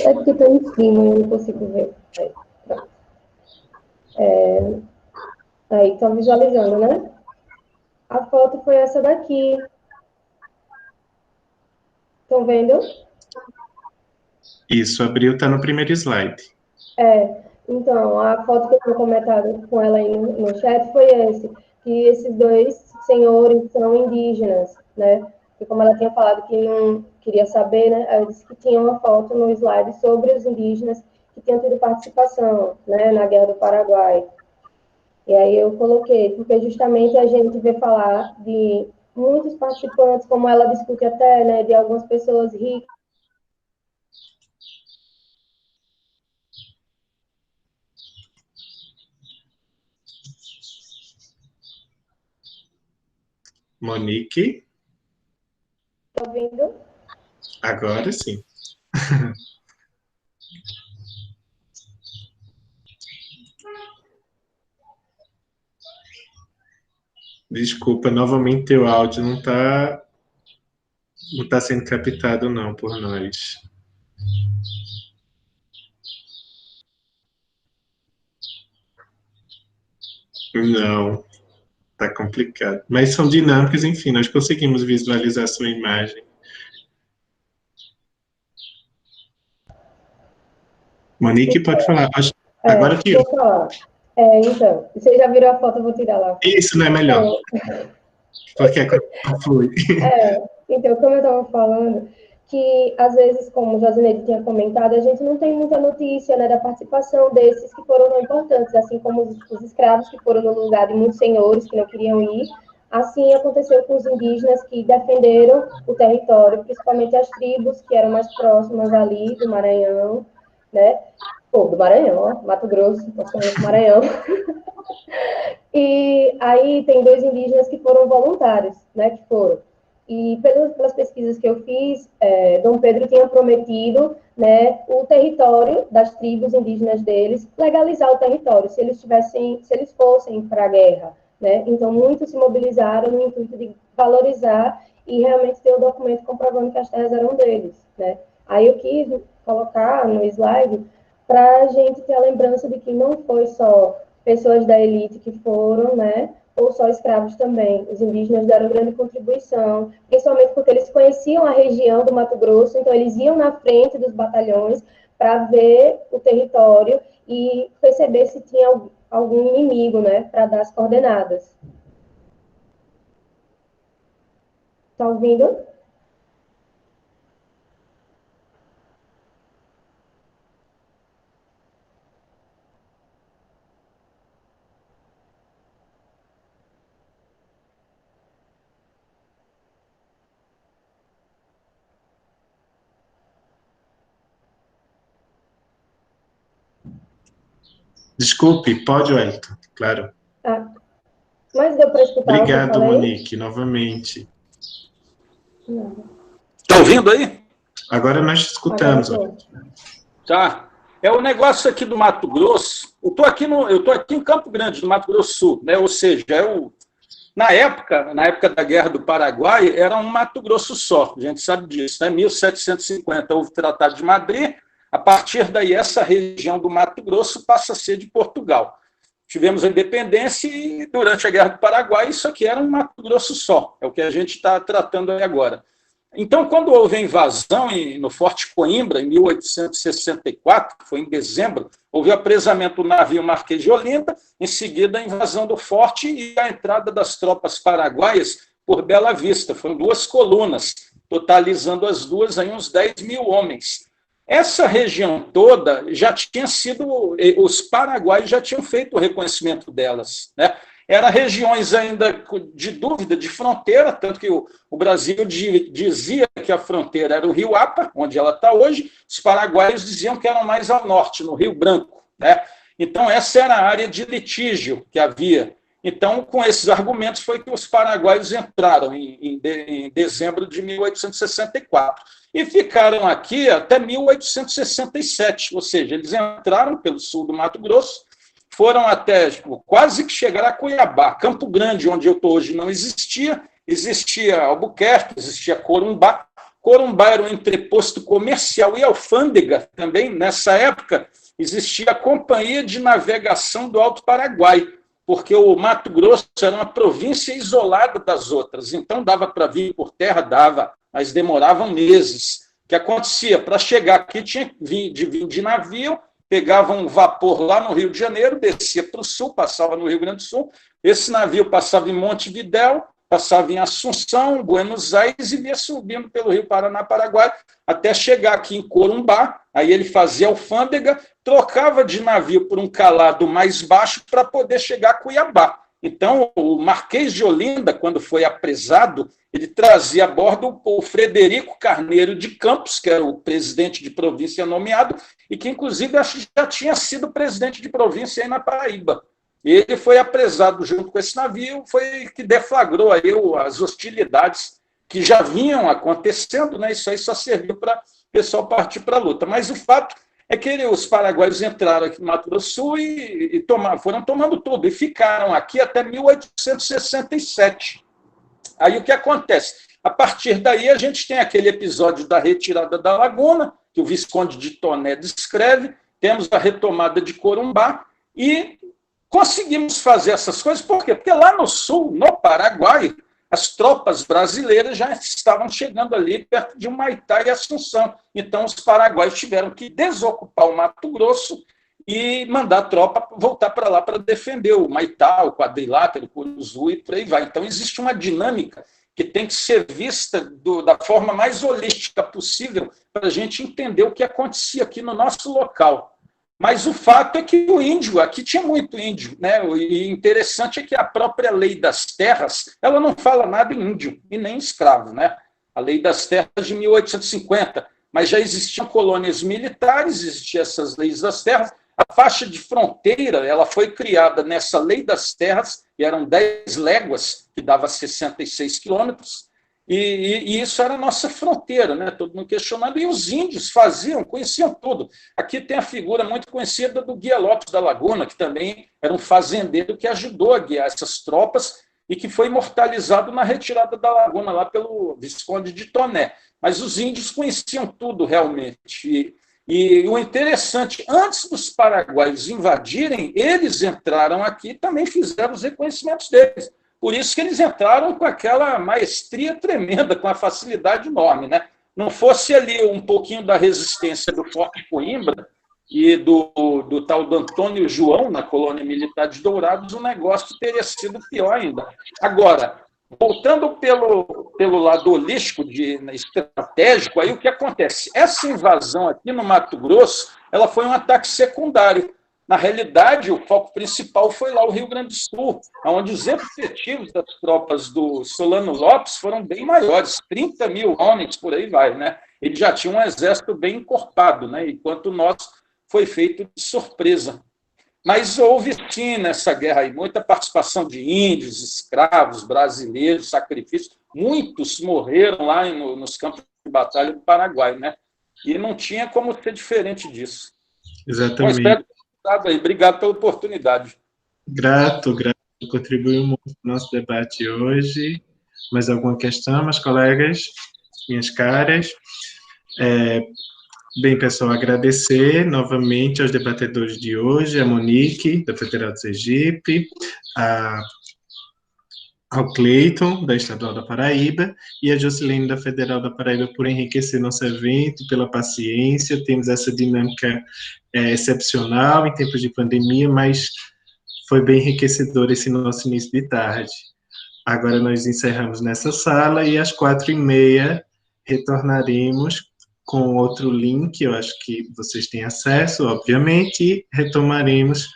É porque está em cima, eu não consigo ver. Aí, pronto. Aí, estão visualizando, né? A foto foi essa daqui. Estão vendo? Isso, abriu, tá no primeiro slide. Então, a foto que eu tinha comentado com ela aí no chat foi que esses dois senhores são indígenas, né? E como ela tinha falado que não queria saber, né? Ela disse que tinha uma foto no slide sobre os indígenas que tinham tido participação, né, na Guerra do Paraguai. E aí eu coloquei, porque justamente a gente vê falar de muitos participantes, como ela discute até, né, de algumas pessoas ricas. Monique? Tá ouvindo? Agora sim. Desculpa, novamente teu áudio não tá sendo captado não por nós. Não, tá complicado. Mas são dinâmicas, enfim, nós conseguimos visualizar a sua imagem. Monique, pode falar. Agora tirou. Vou falar. Então, vocês já viram a foto, eu vou tirar lá. Isso não é melhor. Porque a coisa não flui. Então, como eu estava falando, que às vezes, como o Josineide tinha comentado, a gente não tem muita notícia, né, da participação desses que foram tão importantes, assim como os escravos que foram no lugar de muitos senhores que não queriam ir. Assim aconteceu com os indígenas que defenderam o território, principalmente as tribos que eram mais próximas ali do Maranhão, né? Do Maranhão, ó, Mato Grosso, praticamente Maranhão. E aí tem dois indígenas que foram voluntários, né, que foram. E pelas pesquisas que eu fiz, Dom Pedro tinha prometido, né, o território das tribos indígenas deles, legalizar o território, se eles fossem para a guerra, né? Então, muitos se mobilizaram no intuito de valorizar e realmente ter o documento comprovando que as terras eram deles, né? Aí eu quis colocar no slide para a gente ter a lembrança de que não foi só pessoas da elite que foram, né, ou só escravos também. Os indígenas deram grande contribuição, principalmente porque eles conheciam a região do Mato Grosso, então eles iam na frente dos batalhões para ver o território e perceber se tinha algum inimigo, né, para dar as coordenadas. Tá ouvindo? Desculpe, pode, Wellington, claro. Mas deu para escutar Obrigado, o que eu falei? Monique, novamente. Tá ouvindo aí? Agora nós escutamos. Tá. É o negócio aqui do Mato Grosso. Eu estou aqui em Campo Grande, no Mato Grosso do Sul, né? Ou seja, na época da Guerra do Paraguai, era um Mato Grosso só, a gente sabe disso, né? 1750 houve o Tratado de Madrid, a partir daí essa região do Mato Grosso passa a ser de Portugal. Tivemos a independência e durante a Guerra do Paraguai isso aqui era um Mato Grosso só, é o que a gente está tratando aí agora. Então, quando houve a invasão no Forte Coimbra, em 1864, que foi em dezembro, houve o apresamento do navio Marquês de Olinda, em seguida a invasão do forte e a entrada das tropas paraguaias por Bela Vista. Foram 2 colunas, totalizando as duas aí uns 10 mil homens. Essa região toda já tinha sido, os paraguaios já tinham feito o reconhecimento delas, né? Eram regiões ainda de dúvida, de fronteira, tanto que o Brasil dizia que a fronteira era o Rio Apa, onde ela está hoje, os paraguaios diziam que eram mais ao norte, no Rio Branco, né? Então, essa era a área de litígio que havia. Então, com esses argumentos, foi que os paraguaios entraram em dezembro de 1864 e ficaram aqui até 1867, ou seja, eles entraram pelo sul do Mato Grosso, foram até quase que chegar a Cuiabá. Campo Grande, onde eu estou hoje, não existia. Existia Albuquerque, existia Corumbá. Corumbá era um entreposto comercial e alfândega também. Nessa época, existia a Companhia de Navegação do Alto Paraguai, porque o Mato Grosso era uma província isolada das outras. Então, dava para vir por terra, dava, mas demoravam meses. O que acontecia? Para chegar aqui, tinha que vir de navio, pegava um vapor lá no Rio de Janeiro, descia para o sul, passava no Rio Grande do Sul, esse navio passava em Montevidéu, passava em Assunção, Buenos Aires e vinha subindo pelo Rio Paraná, Paraguai, até chegar aqui em Corumbá, aí ele fazia alfândega, trocava de navio por um calado mais baixo para poder chegar a Cuiabá. Então, o Marquês de Olinda, quando foi apresado, ele trazia a bordo o Frederico Carneiro de Campos, que era o presidente de província nomeado, e que, inclusive, acho que já tinha sido presidente de província aí na Paraíba. Ele foi apresado junto com esse navio, foi que deflagrou aí as hostilidades que já vinham acontecendo, né? Isso aí só serviu para o pessoal partir para a luta. Mas o fato é que os paraguaios entraram aqui no Mato Grosso do Sul e foram tomando tudo, e ficaram aqui até 1867. Aí o que acontece? A partir daí a gente tem aquele episódio da retirada da Laguna, que o Visconde de Toné descreve, temos a retomada de Corumbá, e conseguimos fazer essas coisas, por quê? Porque lá no sul, no Paraguai, as tropas brasileiras já estavam chegando ali perto de Humaitá e Assunção. Então, os paraguaios tiveram que desocupar o Mato Grosso e mandar a tropa voltar para lá para defender o Humaitá, o Quadrilátero, o Curuzu e por aí vai. Então, existe uma dinâmica que tem que ser vista da forma mais holística possível para a gente entender o que acontecia aqui no nosso local. Mas o fato é que o índio, aqui tinha muito índio, né? E interessante é que a própria lei das terras, ela não fala nada em índio e nem escravo, né? A lei das terras de 1850, mas já existiam colônias militares, existiam essas leis das terras. A faixa de fronteira, ela foi criada nessa lei das terras, e eram 10 léguas, que dava 66 quilômetros, e isso era a nossa fronteira, né? Todo mundo questionando, e os índios conheciam tudo. Aqui tem a figura muito conhecida do Guia Lopes da Laguna, que também era um fazendeiro que ajudou a guiar essas tropas e que foi imortalizado na retirada da Laguna, lá pelo Visconde de Toné. Mas os índios conheciam tudo realmente. E o interessante, antes dos paraguaios invadirem, eles entraram aqui e também fizeram os reconhecimentos deles. Por isso que eles entraram com aquela maestria tremenda, com a facilidade enorme, né? Não fosse ali um pouquinho da resistência do Forte Coimbra e do tal do Antônio João, na colônia militar de Dourados, o negócio teria sido pior ainda. Agora, voltando pelo lado holístico, estratégico, aí o que acontece? Essa invasão aqui no Mato Grosso, ela foi um ataque secundário. Na realidade, o foco principal foi lá o Rio Grande do Sul, onde os efetivos das tropas do Solano Lopes foram bem maiores, 30 mil homens, por aí vai, né? Ele já tinha um exército bem encorpado, né? Enquanto o nosso foi feito de surpresa. Mas houve, sim, nessa guerra aí, muita participação de índios, escravos, brasileiros, sacrifícios. Muitos morreram lá nos campos de batalha do Paraguai, né? E não tinha como ser diferente disso. Exatamente. Espero ter ajudado aí. Obrigado pela oportunidade. Grato, contribuiu muito no nosso debate hoje. Mais alguma questão, meus colegas, minhas caras? Bem, pessoal, agradecer novamente aos debatedores de hoje, a Monique, da Federal do Sergipe, ao Cleiton, da Estadual da Paraíba, e a Jocilene, da Federal da Paraíba, por enriquecer nosso evento, pela paciência. Temos essa dinâmica excepcional em tempos de pandemia, mas foi bem enriquecedor esse nosso início de tarde. Agora nós encerramos nessa sala e às 4h30 retornaremos com outro link, eu acho que vocês têm acesso, obviamente, e retomaremos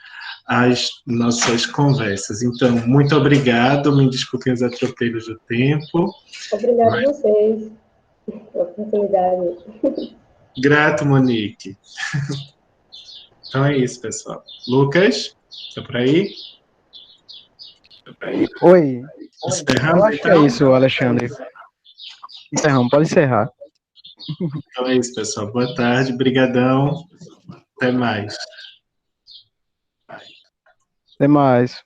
as nossas conversas. Então, muito obrigado, me desculpem os atropelos do tempo. Obrigada a vocês pela oportunidade. Grato, Monique. Então é isso, pessoal. Lucas, tá por aí? Oi. Encerramos, Eu acho que é isso, Alexandre. Encerramos, pode encerrar. Então é isso, pessoal. Boa tarde, brigadão. Até mais. Até mais.